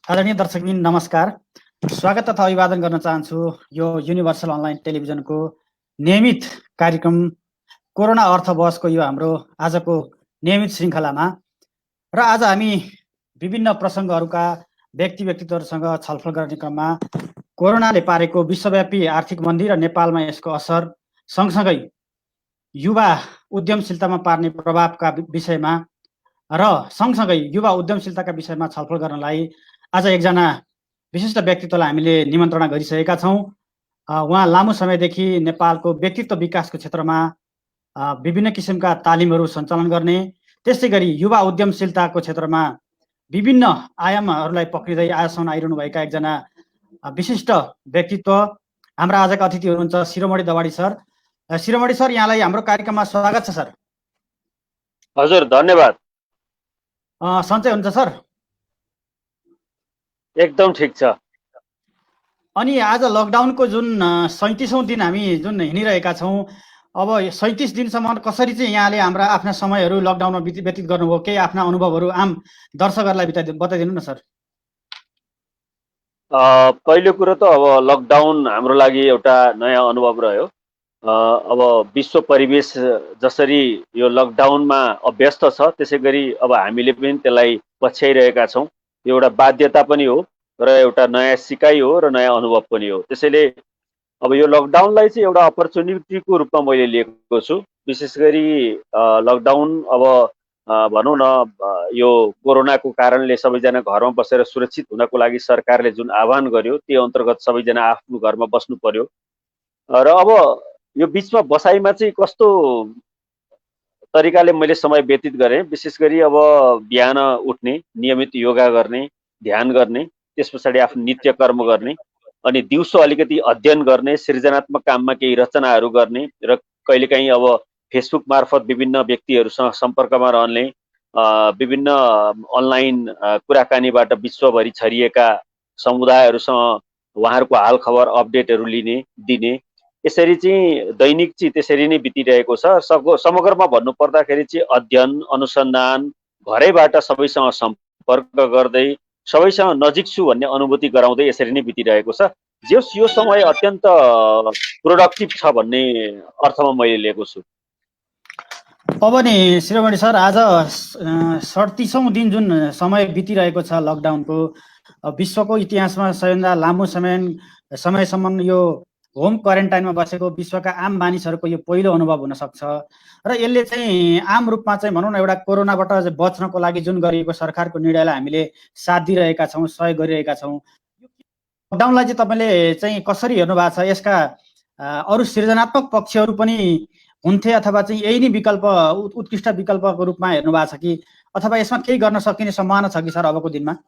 आदरणीय दर्शकबिन नमस्कार। स्वागत तथा अभिवादन गर्न चाहन्छु यो युनिभर्सल अनलाइन टेलिभिजनको नियमित कार्यक्रम कोरोना अर्थबहसको यो हाम्रो आजको नियमित श्रृङ्खलामा। र आज हामी विभिन्न प्रसङ्गहरूका व्यक्तित्वहरूसँग छलफल गर्ने क्रममा कोरोनाले पारेको विश्वव्यापी आर्थिक मन्दी र नेपालमा यसको असर सँगसँगै युवा उद्यमशीलतामा पार्ने प्रभावका विषयमा र सँगसँगै युवा उद्यमशीलताका विषयमा छलफल गर्नलाई आज एकजना विशिष्ट व्यक्तित्वलाई हामीले निमन्त्रणा गरिसकेका छौँ। उहाँ लामो समयदेखि नेपालको व्यक्तित्व विकासको क्षेत्रमा विभिन्न किसिमका तालिमहरू सञ्चालन गर्ने, त्यसै गरी युवा उद्यमशीलताको क्षेत्रमा विभिन्न आयामहरूलाई पक्रिँदै आजसम्म आइरहनुभएका एकजना विशिष्ट व्यक्तित्व हाम्रा आजका अतिथि हुनुहुन्छ शिरोमणि दवाडी सर। शिरोमणि सर, यहाँलाई हाम्रो कार्यक्रममा स्वागत छ सर। हजुर, धन्यवाद। सन्चै हुनुहुन्छ सर? एकदम ठिक छ। अनि आज लकडाउनको जुन 37औं दिन हामी जुन हिँडिरहेका छौँ, अब 37 दिनसम्म कसरी चाहिँ यहाँले हाम्रा आफ्ना समयहरू लकडाउनमा व्यतीत गर्नुभयो, केही आफ्ना अनुभवहरू आम दर्शकहरूलाई बताइदिनु न सर। पहिलो कुरो त अब लकडाउन हाम्रो लागि एउटा नयाँ अनुभव रह्यो। अब विश्व परिवेश जसरी यो लकडाउनमा अभ्यस्त छ, त्यसै गरी अब हामीले पनि त्यसलाई पछ्याइरहेका छौँ। यो एउटा बाध्यता पनि हो र एउटा नयाँ सिकाइ हो र नयाँ अनुभव पनि हो। त्यसैले अब यो लकडाउनलाई चाहिँ एउटा अपर्च्युनिटीको रूपमा मैले लिएको छु। विशेष गरी लकडाउन अब भनौँ न, यो कोरोनाको कारणले सबैजना घरमा बसेर सुरक्षित हुनको लागि सरकारले जुन आह्वान गर्यो, त्यो अन्तर्गत सबैजना आफ्नो घरमा बस्नु पर्यो। र अब यो बिचमा बसाइमा चाहिँ कस्तो तरिकाले मैले समय व्यतीत गरेँ, विशेष गरी अब बिहान उठ्ने, नियमित योगा गर्ने, ध्यान गर्ने, त्यस पछाडि आफ्नो नित्य कर्म गर्ने, अनि दिउँसो अलिकति अध्ययन गर्ने, सृजनात्मक काममा केही रचनाहरू गर्ने, र कहिलेकाहीँ अब फेसबुक मार्फत विभिन्न व्यक्तिहरूसँग सम्पर्कमा रहने, विभिन्न अनलाइन कुराकानीबाट विश्वभरि छरिएका समुदायहरूसँग उहाँहरूको हाल खबर अपडेटहरू दिने, यसरी चाहिँ दैनिक चाहिँ त्यसरी नै बितिरहेको छ। समग्रमा भन्नुपर्दाखेरि चाहिँ अध्ययन, अनुसन्धान, घरैबाट सबैसँग सम्पर्क गर्दै सबैसँग नजिक छु भन्ने अनुभूति गराउँदै यसरी नै बितिरहेको छ। यो समय अत्यन्त प्रोडक्टिभ छ भन्ने अर्थमा मैले लिएको छु। अब नि शिरोमणि सर, आज 37औं दिन जुन समय बितिरहेको छ लकडाउनको, विश्वको इतिहासमा सबैभन्दा लामो समयसम्म यो होम क्वारेन्टाइनमा बसेको विश्वका आम मानिसहरूको यो पहिलो अनुभव हुनसक्छ। र यसले चाहिँ आम रूपमा चाहिँ भनौँ न, एउटा कोरोनाबाट बच्नको लागि जुन गरिएको सरकारको निर्णयलाई हामीले साथ दिइरहेका छौँ, सहयोग गरिरहेका छौँ। लकडाउनलाई चाहिँ तपाईँले चाहिँ कसरी हेर्नु भएको छ? यसका अरू सृजनात्मक पक्षहरू पनि हुन्थे अथवा चाहिँ यही नै विकल्प, उत्कृष्ट विकल्पको रूपमा हेर्नु भएको छ कि, अथवा यसमा केही गर्न सकिने सम्भावना छ कि सर अबको दिनमा?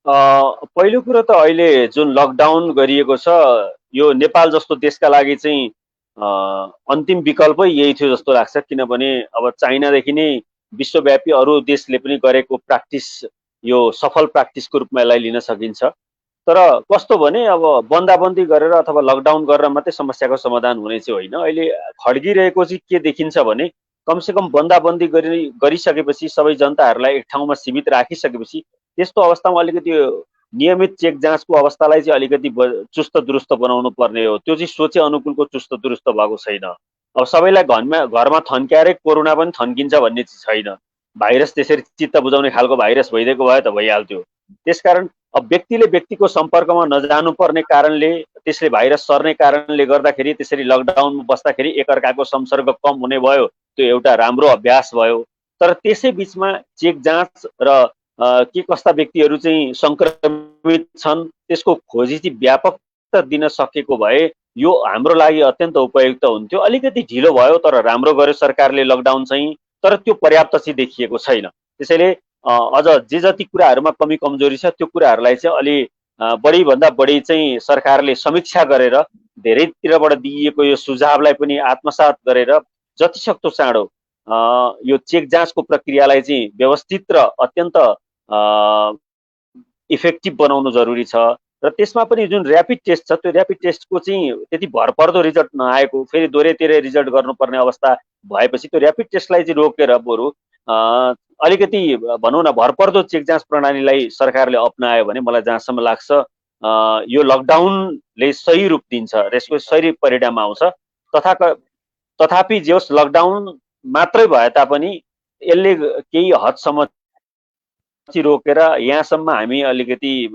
पहिलो कुरो त अहिले जुन लकडाउन गरिएको छ, यो नेपाल जस्तो देशका लागि चाहिँ अन्तिम विकल्पै यही थियो जस्तो लाग्छ। किनभने अब चाइनादेखि नै विश्वव्यापी अरू देशले पनि गरेको प्र्याक्टिस, यो सफल प्र्याक्टिसको रूपमा यसलाई लिन सकिन्छ। तर कस्तो भने अब बन्दाबन्दी गरेर अथवा लकडाउन गरेर मात्रै समस्याको समाधान हुने चाहिँ होइन। अहिले खड्किरहेको चाहिँ के देखिन्छ भने, कमसेकम बन्दाबन्दी गरिसकेपछि, सबै जनताहरूलाई एक ठाउँमा सीमित राखिसकेपछि, त्यस्तो अवस्थामा अलिकति नियमित चेक जाँचको अवस्थालाई चाहिँ अलिकति चुस्त दुरुस्त बनाउनु पर्ने हो। त्यो चाहिँ सोचे अनुकूलको चुस्त दुरुस्त भएको छैन। अब सबैलाई घरमा थन्क्याएरै कोरोना पनि थन्किन्छ भन्ने चाहिँ छैन। भाइरस त्यसरी चित्त बुझाउने खालको भाइरस भइदिएको भए त भइहाल्थ्यो। त्यसकारण अब व्यक्तिले व्यक्तिको सम्पर्कमा नजानु पर्ने कारणले, त्यसले भाइरस सर्ने कारणले गर्दाखेरि त्यसरी लकडाउनमा बस्दाखेरि एकअर्काको संसर्ग कम हुने भयो। त्यो एउटा राम्रो अभ्यास भयो। तर त्यसै बिचमा चेक जाँच र के कस्ता व्यक्तिहरू चाहिँ सङ्क्रमित छन् त्यसको खोजी चाहिँ व्यापकता दिन सकेको भए यो हाम्रो लागि अत्यन्त उपयुक्त हुन्थ्यो। अलिकति ढिलो भयो तर राम्रो गर्यो सरकारले लकडाउन चाहिँ, तर त्यो पर्याप्त चाहिँ देखिएको छैन। त्यसैले अझ जे जति कुराहरूमा कमी कमजोरी छ त्यो कुराहरूलाई चाहिँ अलि बढीभन्दा बढी चाहिँ सरकारले समीक्षा गरेर, धेरैतिरबाट दिइएको यो सुझावलाई पनि आत्मसात गरेर जतिसक्दो चाँडो यो चेक जाँचको प्रक्रियालाई चाहिँ व्यवस्थित र अत्यन्त इफेक्टिभ बनाउनु जरुरी छ। र त्यसमा पनि जुन ऱ्यापिड टेस्ट छ, त्यो ऱ्यापिड टेस्टको चाहिँ त्यति भरपर्दो रिजल्ट नआएको, फेरि दोहोरे तेह्रै रिजल्ट गर्नुपर्ने अवस्था भएपछि त्यो ऱ्यापिड टेस्टलाई चाहिँ रोकेर बरु अलिकति भनौँ न भरपर्दो चेक जाँच प्रणालीलाई सरकारले अपनायो भने मलाई जहाँसम्म लाग्छ यो लकडाउनले सही रूप दिन्छ र यसको सही परिणाम आउँछ। तथापि जे होस् लकडाउन मात्रै भए तापनि यसले केही हदसम्म रोकेर यहाँसम्म हामी अलिकति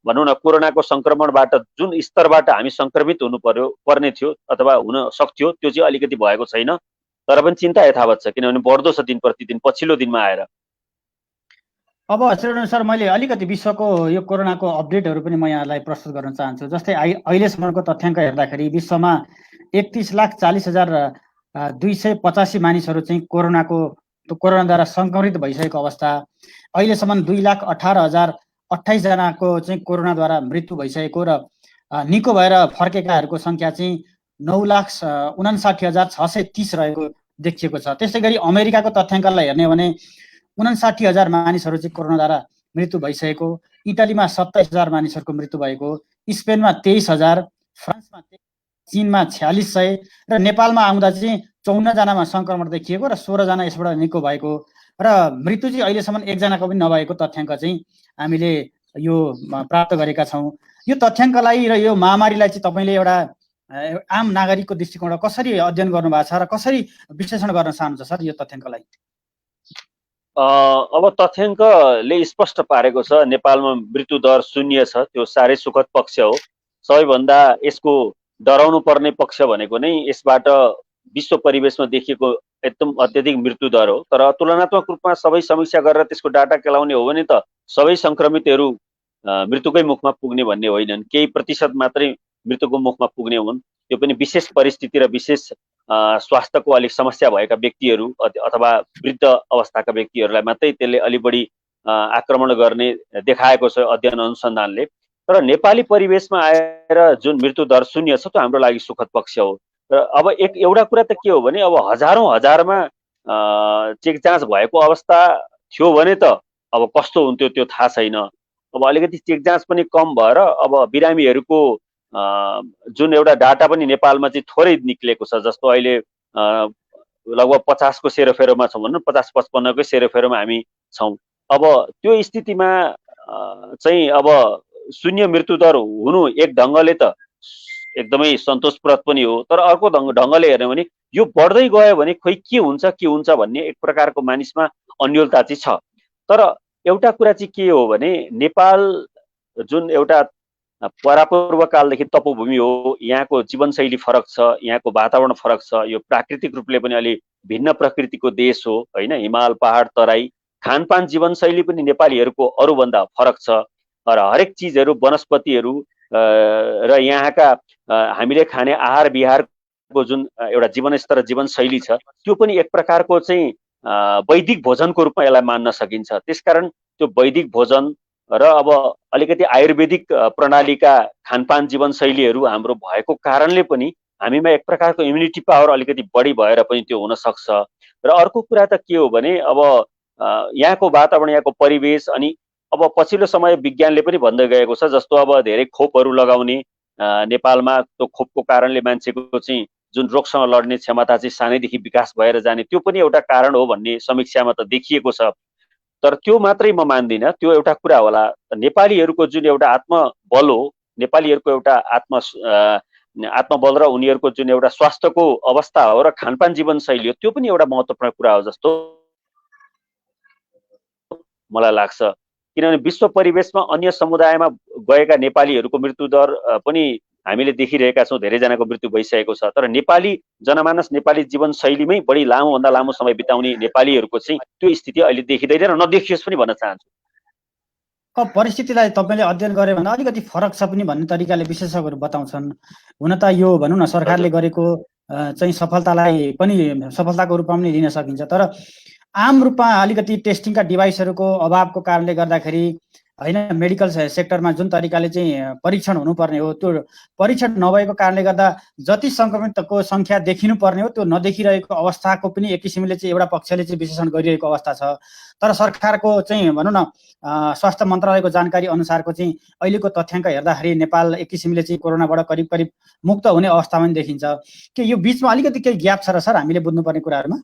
भनौँ न कोरोनाको सङ्क्रमणबाट जुन स्तरबाट हामी सङ्क्रमित पर्ने थियो अथवा हुन सक्थ्यो त्यो चाहिँ अलिकति भएको छैन। तर पनि चिन्ता यथावत छ, किनभने बढ्दो छ दिन प्रतिदिन पछिल्लो दिनमा आएर। अब श्रीधर सर, मैले अलिकति विश्वको यो कोरोनाको अपडेटहरू पनि म यहाँलाई प्रस्तुत गर्न चाहन्छु। जस्तै अहिलेसम्मको तथ्याङ्क हेर्दाखेरि विश्वमा 31,40,285 मानिसहरू चाहिँ कोरोनाद्वारा सङ्क्रमित भइसकेको अवस्था। अहिलेसम्म 2,18,028 जनाको चाहिँ कोरोनाद्वारा मृत्यु भइसकेको र निको भएर फर्केकाहरूको सङ्ख्या चाहिँ 9,59,630 रहेको देखिएको छ। त्यस्तै गरी अमेरिकाको तथ्याङ्कलाई हेर्ने हो भने 59,000 मानिसहरू चाहिँ कोरोनाद्वारा मृत्यु भइसकेको, इटालीमा 27,000 मानिसहरूको मृत्यु भएको, स्पेनमा 23,000, फ्रान्समा 23,000, चीनमा 4,600 र नेपालमा आउँदा चाहिँ 54 जनामा सङ्क्रमण देखिएको र 16 जना यसबाट निको भएको र मृत्यु चाहिँ अहिलेसम्म एकजनाको पनि नभएको तथ्याङ्क चाहिँ हामीले यो प्राप्त गरेका छौँ। यो तथ्याङ्कलाई र यो महामारीलाई चाहिँ तपाईँले एउटा आम नागरिकको दृष्टिकोणबाट कसरी अध्ययन गर्नुभएको छ र कसरी विश्लेषण गर्न चाहनुहुन्छ सर यो तथ्याङ्कलाई? अब तथ्याङ्कले स्पष्ट पारेको छ नेपालमा मृत्यु दर 0 छ। त्यो साह्रै सुखद पक्ष हो। सबैभन्दा यसको डराउनु पर्ने पक्ष भनेको नै यसबाट विश्व परिवेशमा देखिएको एकदम अत्यधिक मृत्यु दर हो। तर तुलनात्मक रूपमा सबै समीक्षा गरेर त्यसको डाटा केलाउने हो भने त सबै सङ्क्रमितहरू मृत्युकै मुखमा पुग्ने भन्ने होइनन्, केही प्रतिशत मात्रै मृत्युको मुखमा पुग्ने हुन्। त्यो पनि विशेष परिस्थिति र विशेष स्वास्थ्यको अलिक समस्या भएका व्यक्तिहरू अथवा वृद्ध अवस्थाका व्यक्तिहरूलाई मात्रै त्यसले अलि बढी आक्रमण गर्ने देखाएको छ अध्ययन अनुसन्धानले। तर नेपाली परिवेशमा आएर जुन मृत्यु दर 0 छ त्यो हाम्रो लागि सुखद पक्ष हो। र अब एउटा कुरा त के हो भने अब हजारमा चेक जाँच भएको अवस्था थियो भने त अब कस्तो हुन्थ्यो त्यो थाहा छैन। अब अलिकति चेक जाँच पनि कम भएर अब बिरामीहरूको जुन एउटा डाटा पनि नेपालमा चाहिँ थोरै निक्लेको छ। जस्तो अहिले लगभग 50 को सेरोफेरोमा छौँ भनौँ, 50-55 कै सेरोफेरोमा हामी छौँ। अब त्यो स्थितिमा चाहिँ अब 0 मृत्यु दर हुनु एक ढङ्गले त एकदमै सन्तोषप्रद पनि हो। तर अर्को ढङ्गले हेर्ने भने यो बढ्दै गयो भने खोइ के हुन्छ भन्ने एक प्रकारको मानिसमा अन्योलता चाहिँ छ। तर एउटा कुरा चाहिँ के हो भने नेपाल जुन एउटा परापूर्व कालदेखि तपोभूमि हो, यहाँको जीवनशैली फरक छ, यहाँको वातावरण फरक छ, यो प्राकृतिक रूपले पनि अलि भिन्न प्रकृतिको देश हो होइन। हिमाल, पहाड, तराई, खानपान, जीवनशैली पनि नेपालीहरूको अरूभन्दा फरक छ र हरेक चिजहरू, वनस्पतिहरू र यहाँका हामीले खाने आहार विहारको जुन एउटा जीवनस्तर, जीवनशैली छ त्यो पनि एक प्रकारको चाहिँ वैदिक भोजनको रूपमा यसलाई मान्न सकिन्छ। त्यसकारण त्यो वैदिक भोजन र अब अलिकति आयुर्वेदिक प्रणालीका खानपान जीवनशैलीहरू हाम्रो भएको कारणले पनि हामीमा एक प्रकारको इम्युनिटी पावर अलिकति बढी भएर पनि त्यो हुन सक्छ। र अर्को कुरा त के हो भने अब यहाँको वातावरण, यहाँको परिवेश, अनि अब पछिल्लो समय विज्ञानले पनि भन्दै गएको छ जस्तो अब धेरै खोपहरू लगाउने, नेपालमा त्यो खोपको कारणले मान्छेको चाहिँ जुन रोगसँग लड्ने क्षमता चाहिँ सानैदेखि विकास भएर जाने त्यो पनि एउटा कारण हो भन्ने समीक्षामा त देखिएको छ। तर त्यो मात्रै म मान्दिनँ, त्यो एउटा कुरा होला। नेपालीहरूको जुन एउटा आत्मबल हो, नेपालीहरूको एउटा आत्मबल र उनीहरूको जुन एउटा स्वास्थ्यको अवस्था हो र खानपान जीवनशैली हो त्यो पनि एउटा महत्त्वपूर्ण कुरा हो जस्तो मलाई लाग्छ। किनभने विश्व परिवेशमा अन्य समुदायमा गएका नेपालीहरूको मृत्यु दर पनि हामीले देखिरहेका छौँ, धेरैजनाको मृत्यु भइसकेको छ। तर नेपाली जनमानस, नेपाली जीवनशैलीमै बढी लामोभन्दा लामो समय बिताउने नेपालीहरूको चाहिँ त्यो स्थिति अहिले देखिँदैन र नदेखियोस् पनि भन्न चाहन्छु। परिस्थितिलाई तपाईँले अध्ययन गरे भने अलिकति फरक छ पनि भन्ने तरिकाले विशेषज्ञहरू बताउँछन्। हुन त यो भनौँ न सरकारले गरेको चाहिँ सफलतालाई पनि सफलताको रूपमा पनि लिन सकिन्छ। तर आम रूपमा अलिकति टेस्टिङका डिभाइसहरूको अभावको कारणले गर्दाखेरि होइन, मेडिकल सेक्टरमा जुन तरिकाले चाहिँ परीक्षण हुनुपर्ने हो त्यो परीक्षण नभएको कारणले गर्दा जति सङ्क्रमितको सङ्ख्या देखिनुपर्ने हो त्यो नदेखिरहेको अवस्थाको पनि एक किसिमले चाहिँ एउटा पक्षले चाहिँ विश्लेषण गरिरहेको अवस्था छ। तर सरकारको चाहिँ भनौँ न स्वास्थ्य मन्त्रालयको जानकारी अनुसारको चाहिँ अहिलेको तथ्याङ्क हेर्दाखेरि नेपाल एक किसिमले चाहिँ कोरोनाबाट करिब मुक्त हुने अवस्थामा पनि देखिन्छ। के यो बिचमा अलिकति केही ग्याप छ र सर हामीले बुझ्नुपर्ने कुराहरूमा?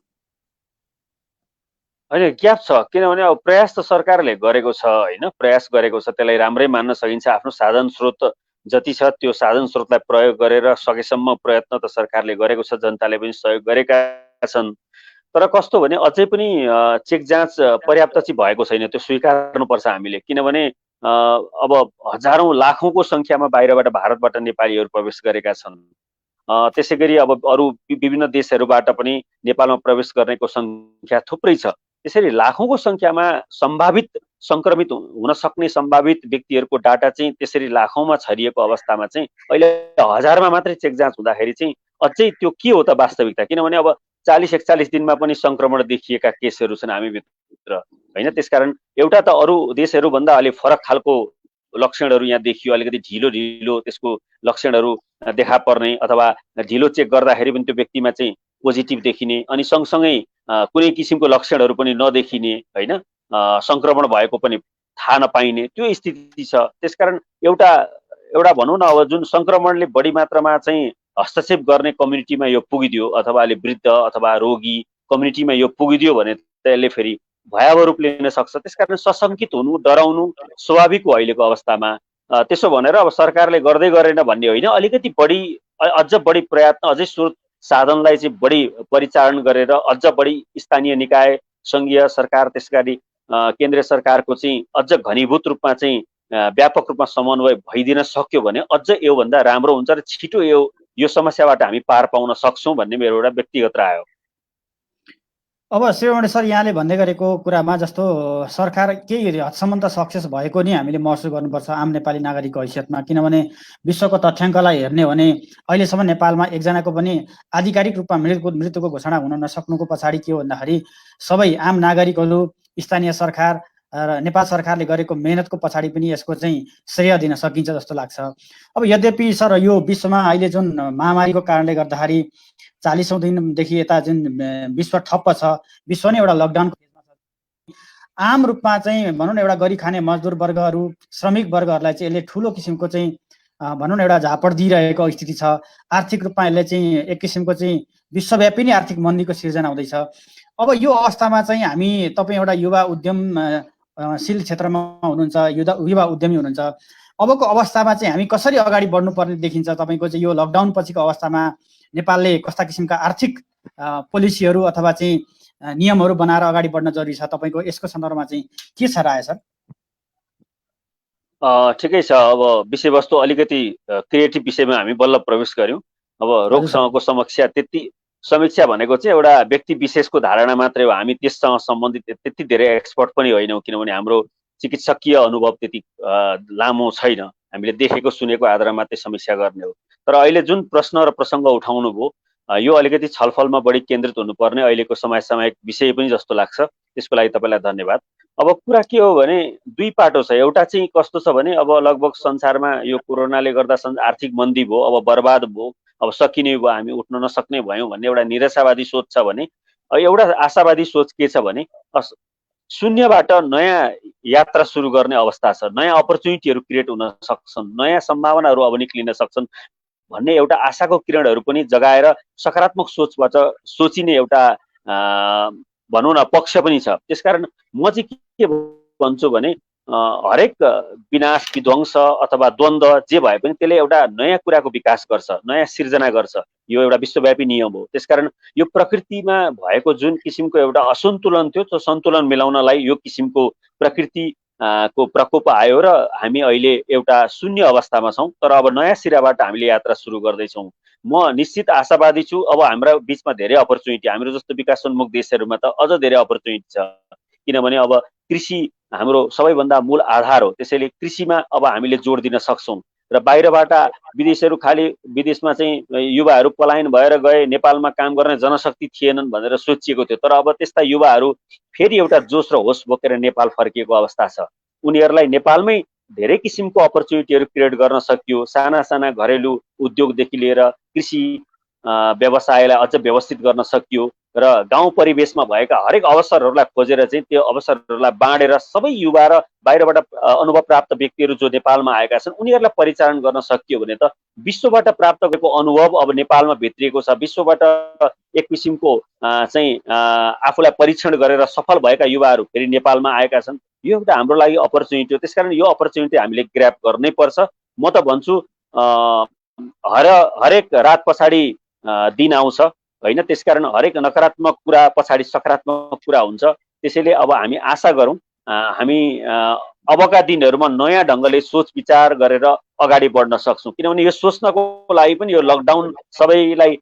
होइन ग्याप छ, किनभने अब प्रयास त सरकारले गरेको छ होइन, प्रयास गरेको छ, त्यसलाई राम्रै मान्न सकिन्छ। आफ्नो साधन स्रोत जति छ त्यो साधन स्रोतलाई प्रयोग गरेर सकेसम्म प्रयत्न त सरकारले गरेको छ, जनताले पनि सहयोग गरेका छन्। तर कस्तो भने अझै पनि चेक जाँच पर्याप्त चाहिँ भएको छैन, त्यो स्वीकार्नुपर्छ हामीले। किनभने अब हजारौँ लाखौँको सङ्ख्यामा बाहिरबाट भारतबाट नेपालीहरू प्रवेश गरेका छन्। त्यसै गरी अब अरू विभिन्न देशहरूबाट पनि नेपालमा प्रवेश गर्नेको सङ्ख्या थुप्रै छ। त्यसरी लाखौँको सङ्ख्यामा सम्भावित सङ्क्रमित हुन सक्ने सम्भावित व्यक्तिहरूको डाटा चाहिँ त्यसरी लाखौँमा छरिएको अवस्थामा चाहिँ अहिले हजारमा मात्रै चेक जाँच हुँदाखेरि चाहिँ अझै त्यो के हो त वास्तविकता? किनभने अब 40-41 दिनमा पनि सङ्क्रमण देखिएका केसहरू छन् हामीभित्र होइन। त्यसकारण एउटा त अरू देशहरूभन्दा अलि फरक खालको लक्षणहरू यहाँ देखियो, अलिकति ढिलो ढिलो त्यसको लक्षणहरू देखा पर्ने अथवा ढिलो चेक गर्दाखेरि पनि त्यो व्यक्तिमा चाहिँ पोजिटिभ देखिने, अनि सँगसँगै कुनै किसिमको लक्षणहरू पनि नदेखिने होइन, सङ्क्रमण भएको पनि थाहा नपाइने त्यो स्थिति छ। त्यसकारण एउटा एउटा भनौँ न, अब जुन सङ्क्रमणले बढी मात्रामा चाहिँ हस्तक्षेप गर्ने कम्युनिटीमा यो पुगिदियो अथवा अलि वृद्ध अथवा रोगी कम्युनिटीमा यो पुगिदियो भने त्यसले फेरि भयावह रूप लिन सक्छ। त्यसकारण सशङ्कित हुनु, डराउनु स्वाभाविक हो अहिलेको अवस्थामा। त्यसो भनेर अब सरकारले गर्दै गरेन भन्ने होइन, अलिकति बढी अझ बढी प्रयत्न, अझै स्रोत साधनलाई चाहिँ बढी परिचालन गरेर अझ बढी स्थानीय निकाय, सङ्घीय सरकार, त्यसकारी केन्द्रीय सरकारको चाहिँ अझ घनीभूत रूपमा चाहिँ व्यापक रूपमा समन्वय भइदिन सक्यो भने अझ योभन्दा राम्रो हुन्छ र छिटो यो समस्याबाट हामी पार पाउन सक्छौँ भन्ने मेरो एउटा व्यक्तिगत राय हो। अब शिरोमणि सर, यहाँले भन्दै गरेको कुरामा जस्तो सरकार केही हदसम्म त सक्सेस भएको नि हामीले महसुस गर्नुपर्छ आम नेपाली नागरिकको हैसियतमा। किनभने विश्वको तथ्याङ्कलाई हेर्ने हो भने अहिलेसम्म नेपालमा एकजनाको पनि आधिकारिक रूपमा मृत्युको घोषणा हुन नसक्नुको पछाडि के हो भन्दाखेरि सबै आम नागरिकहरू, स्थानीय सरकार र नेपाल सरकारले गरेको मेहनतको पछाडि पनि यसको चाहिँ श्रेय दिन सकिन्छ जस्तो लाग्छ। अब यद्यपि सर, यो विश्वमा अहिले जुन महामारीको कारणले गर्दाखेरि 40औँ दिनदेखि यता जुन विश्व ठप्प छ, विश्व नै एउटा लकडाउनको फेजमा छ, आम रूपमा चाहिँ भनौँ न एउटा गरी खाने मजदुर वर्गहरू, श्रमिक वर्गहरूलाई चाहिँ यसले ठुलो किसिमको चाहिँ भनौँ न एउटा झापड दिइरहेको स्थिति छ। आर्थिक रूपमा यसले चाहिँ एक किसिमको चाहिँ विश्वव्यापी नै आर्थिक मन्दीको सिर्जना हुँदैछ। अब यो अवस्थामा चाहिँ हामी, तपाईँ एउटा युवा उद्यमशील क्षेत्रमा हुनुहुन्छ, युवा उद्यमी हुनुहुन्छ, अबको अवस्थामा चाहिँ हामी कसरी अगाडि बढ्नुपर्ने देखिन्छ तपाईँको चाहिँ यो लकडाउन पछिको अवस्थामा? नेपालले कस्ता किसिमका आर्थिक पोलिसीहरू अथवा चाहिँ नियमहरू बनाएर अगाडि बढ्न जरुरी छ? तपाईँको यसको सन्दर्भमा चाहिँ के छ राय सर? ठिकै छ। अब विषयवस्तु अलिकति क्रिएटिभ विषयमा हामी बल्ल प्रवेश गऱ्यौँ। अब रोगसँगको समीक्षा भनेको चाहिँ एउटा व्यक्ति विशेषको धारणा मात्रै हो, हामी त्यससँग सम्बन्धित त्यति धेरै एक्सपर्ट पनि होइनौँ, किनभने हाम्रो चिकित्सकीय अनुभव त्यति लामो छैन, हामीले देखेको सुनेको आधारमा मात्रै समीक्षा गर्ने हो। तर अहिले जुन प्रश्न र प्रसङ्ग उठाउनु भयो, यो अलिकति छलफलमा बढी केन्द्रित हुनुपर्ने अहिलेको समसामयिक विषय पनि जस्तो लाग्छ। त्यसको लागि तपाईँलाई धन्यवाद। अब कुरा के हो भने दुई पाटो छ। एउटा चाहिँ कस्तो छ भने अब लगभग संसारमा यो कोरोनाले गर्दा आर्थिक मन्दी भयो, अब बर्बाद भयो, अब सकिने भयो, हामी उठ्न नसक्ने भयौँ भन्ने एउटा निराशावादी सोच छ भने, एउटा आशावादी सोच के छ भने शून्यबाट नयाँ यात्रा सुरु गर्ने अवस्था छ, नयाँ अपर्च्युनिटीहरू क्रिएट हुन सक्छन्, नयाँ सम्भावनाहरू अब निक्लिन सक्छन् भन्ने एउटा आशाको किरणहरू पनि जगाएर सकारात्मक सोचबाट सोचिने एउटा भनौँ न पक्ष पनि छ। त्यसकारण म चाहिँ के भन्छु भने हरेक विनाश, विध्वंस अथवा द्वन्द्व जे भए पनि त्यसले एउटा नयाँ कुराको विकास गर्छ, नयाँ सिर्जना गर्छ। यो एउटा विश्वव्यापी नियम हो। त्यसकारण यो प्रकृतिमा भएको जुन किसिमको एउटा असन्तुलन थियो, त्यो सन्तुलन मिलाउनलाई यो किसिमको प्रकृति को प्रकोप आयो र हामी अहिले एउटा शून्य अवस्थामा छौँ। तर अब नयाँ सिराबाट हामीले यात्रा सुरु गर्दैछौँ। म निश्चित आशावादी छु। अब हाम्रो बिचमा धेरै अपर्च्युनिटी, हाम्रो जस्तो विकासोन्मुख देशहरूमा त अझ धेरै अपर्च्युनिटी छ, किनभने अब कृषि हाम्रो सबैभन्दा मूल आधार हो। त्यसैले कृषिमा अब हामीले जोड दिन सक्छौँ र बाहिरबाट विदेशीहरू, खालि विदेशमा चाहिँ युवाहरू पलायन भएर गए, नेपालमा काम गर्ने जनशक्ति थिएनन् भनेर सोचिएको थियो। तर अब त्यस्ता युवाहरू फेरि एउटा जोस र होस बोकेर नेपाल फर्किएको अवस्था छ। उनीहरूलाई नेपालमै धेरै किसिमको अपर्च्युनिटीहरू क्रिएट गर्न सकियो। साना साना घरेलु उद्योगदेखि लिएर कृषि व्यवसायलाई अझ व्यवस्थित गर्न सकियो र गाउँ परिवेशमा भएका हरेक अवसरहरूलाई खोजेर चाहिँ त्यो अवसरहरूलाई बाँडेर सबै युवा र बाहिरबाट अनुभव प्राप्त व्यक्तिहरू जो नेपालमा आएका छन् उनीहरूलाई परिचालन गर्न सकियो भने त विश्वबाट प्राप्त गरेको अनुभव अब नेपालमा भित्रिएको छ। विश्वबाट एक किसिमको चाहिँ आफूलाई परीक्षण गरेर सफल भएका युवाहरू फेरि नेपालमा आएका छन्। यो एउटा हाम्रो लागि अपर्च्युनिटी हो। त्यसकारण यो अपर्च्युनिटी हामीले ग्र्याब गर्नै पर्छ। म त भन्छु हरेक रात पछाडि दिन आउँछ होइन। त्यसकारण हरेक नकारात्मक कुरा पछाडि सकारात्मक कुरा हुन्छ। त्यसैले अब हामी आशा गरौँ हामी अबका दिनहरूमा नयाँ ढङ्गले सोच विचार गरेर अगाडि बढ्न सक्छौँ। किनभने यो सोच्नको लागि पनि यो लकडाउन सबैलाई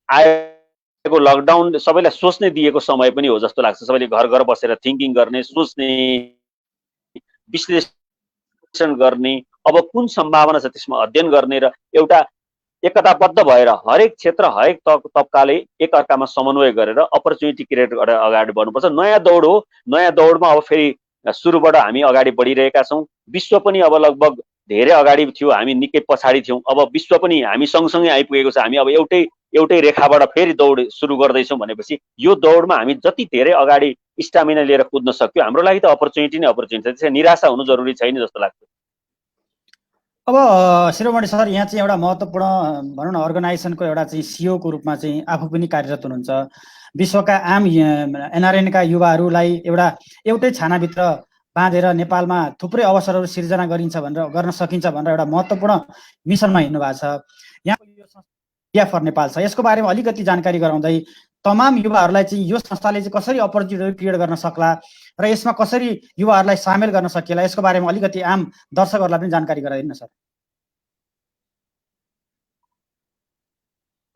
आएको लकडाउन सबैलाई सोच्ने दिएको समय पनि हो जस्तो लाग्छ। सबैले घर घर बसेर थिङ्किङ गर्ने, सोच्ने, विश्लेषण गर्ने, अब कुन सम्भावना छ त्यसमा अध्ययन गर्ने र एउटा एकताबद्ध भएर हरेक क्षेत्र हरेक तबकाले एक अर्कामा समन्वय गरेर अपर्च्युनिटी क्रिएट गरेर अगाडि बढ्नुपर्छ। नयाँ दौड हो। नयाँ दौडमा अब फेरि सुरुबाट हामी अगाडि बढिरहेका छौँ। विश्व पनि अब लगभग धेरै अगाडि थियो, हामी निकै पछाडि थियौँ। अब विश्व पनि हामी सँगसँगै आइपुगेको छ। हामी अब एउटै रेखाबाट फेरि दौड सुरु गर्दैछौँ भनेपछि यो दौडमा हामी जति धेरै अगाडि स्टामिना लिएर कुद्न सक्यो हाम्रो लागि त अपर्च्युनिटी नै अपर्च्युनिटी छ। त्यसैले निराशा हुनु जरुरी छैन जस्तो लाग्छ। अब शिरोमणि सर, यहाँ चाहिँ एउटा महत्त्वपूर्ण भनौँ न अर्गनाइजेसनको एउटा चाहिँ सिओको रूपमा चाहिँ आफू पनि कार्यरत हुनुहुन्छ। विश्वका आम एनआरएनका युवाहरूलाई एउटै छानाभित्र बाँधेर नेपालमा थुप्रै अवसरहरू सिर्जना गर्न सकिन्छ भनेर एउटा महत्त्वपूर्ण मिसनमा हिँड्नु भएको छ। यहाँको यो संस्था फर नेपाल छ, यसको बारेमा अलिकति जानकारी गराउँदै तमाम युवाहरूलाई चाहिँ यो संस्थाले चाहिँ कसरी अपर्च्युनिटी क्रिएट गर्न सक्ला र यसमा कसरी युवाहरूलाई सामेल गर्न सकिएला, यसको बारेमा अलिकति आम दर्शकहरूलाई पनि जानकारी गराइदिनु सर।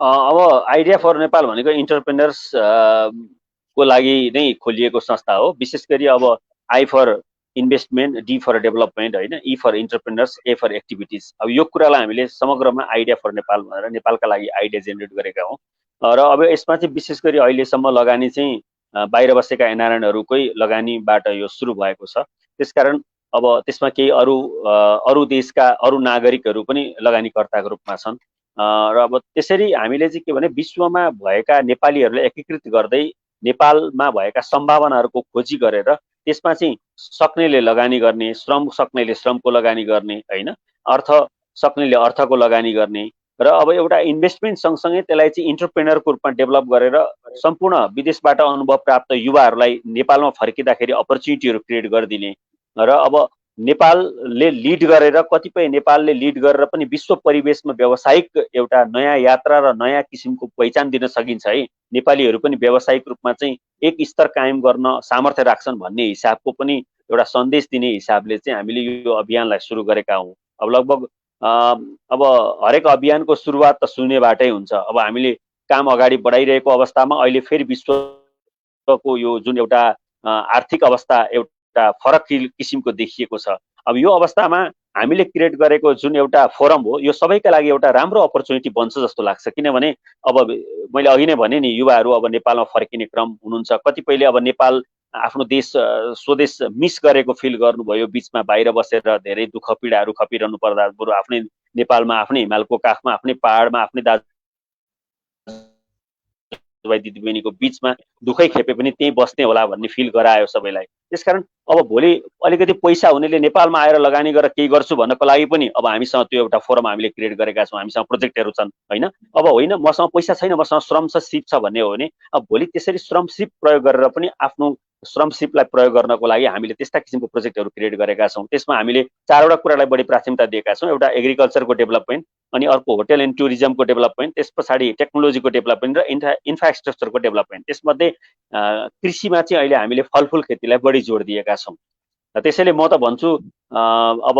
अब आइडिया फर नेपाल भनेको इन्टरप्रेनर्स को लागि नै खोलिएको संस्था हो। विशेष गरी अब I for investment, D for development होइन, E for entrepreneurs, A for activities. अब यो कुरालाई हामीले समग्रमा आइडिया फर नेपाल भनेर नेपालका लागि आइडिया जेनेरेट गरेका हौँ। र अब यसमा चाहिँ विशेष गरी अहिलेसम्म लगानी चाहिँ बाहिर बसेका एनआरएनहरूकै लगानीबाट यो सुरु भएको छ। त्यसकारण अब त्यसमा केही अरू देशका अरू नागरिकहरू पनि लगानीकर्ताको रूपमा छन्। र अब त्यसरी हामीले चाहिँ के भने विश्वमा भएका नेपालीहरूलाई एकीकृत गर्दै नेपालमा भएका सम्भावनाहरूको खोजी गरेर त्यसमा चाहिँ सक्नेले लगानी गर्ने, श्रम सक्नेले श्रमको लगानी गर्ने होइन, अर्थ सक्नेले अर्थको लगानी गर्ने र अब एउटा इन्भेस्टमेन्ट सँगसँगै त्यसलाई चाहिँ इन्टरप्रेनरको रूपमा डेभलप गरेर सम्पूर्ण विदेशबाट अनुभव प्राप्त युवाहरूलाई नेपालमा फर्किँदाखेरि अपर्च्युनिटीहरू क्रिएट गरिदिने र अब नेपालले लिड गरेर कतिपय नेपालले लिड गरेर पनि विश्व परिवेशमा व्यावसायिक एउटा नयाँ यात्रा र नयाँ किसिमको पहिचान दिन सकिन्छ है। नेपालीहरू पनि व्यावसायिक रूपमा चाहिँ एक स्तर कायम गर्न सामर्थ्य राख्छन् भन्ने हिसाबको पनि एउटा सन्देश दिने हिसाबले चाहिँ हामीले यो अभियानलाई सुरु गरेका हौँ। अब लगभग अब हरेक अभियानको सुरुवात त शून्यबाटै हुन्छ। अब हामीले काम अगाडि बढाइरहेको अवस्थामा अहिले फेरि विश्वको यो जुन एउटा आर्थिक अवस्था एउटा फरक किसिमको देखिएको छ। अब यो अवस्थामा हामीले क्रिएट गरेको जुन एउटा फोरम हो यो सबैका लागि एउटा राम्रो अपर्च्युनिटी बन्छ जस्तो लाग्छ। किनभने अब मैले अघि नै भने नि युवाहरू अब नेपालमा फर्किने क्रम हुनुहुन्छ। कतिपयले अब नेपाल आफ्नो देश स्वदेश मिस गरेको फिल गर्नुभयो। बिचमा बाहिर बसेर धेरै दुःख पीडाहरू खपिरहनु पर्दा बरु आफ्नै नेपालमा आफ्नै हिमालको काखमा आफ्नै पहाडमा आफ्नै दाजुभाइ दिदीबहिनीको बिचमा दुःखै खेपे पनि त्यही बस्ने होला भन्ने फिल गरायो सबैलाई। त्यसकारण अब भोलि अलिकति पैसा हुनेले नेपालमा आएर लगानी गरेर केही गर्छु भन्नको लागि पनि अब हामीसँग त्यो एउटा फोरम हामीले क्रिएट गरेका छौँ। हामीसँग प्रोजेक्टहरू छन् होइन। अब होइन मसँग पैसा छैन, मसँग श्रम छ, सिप छ भन्ने हो भने अब भोलि त्यसरी श्रम सिप प्रयोग गरेर पनि आफ्नो श्रम सिपलाई प्रयोग गर्नको लागि हामीले त्यस्ता किसिमको प्रोजेक्टहरू क्रिएट गरेका छौँ। त्यसमा हामीले 4वटा कुरालाई बढी प्राथमिकता दिएका छौँ। एउटा एग्रिकल्चरको डेभलपमेन्ट, अनि अर्को होटल एन्ड टुरिज्मको डेभलपमेन्ट, त्यस पछाडि टेक्नोलोजीको डेभलपमेन्ट र इन्फ्रास्ट्रक्चरको डेभलपमेन्ट। त्यसमध्ये कृषिमा चाहिँ अहिले हामीले फलफुल खेतीलाई बढी जोड दिएका छौँ। त्यसैले म त भन्छु अब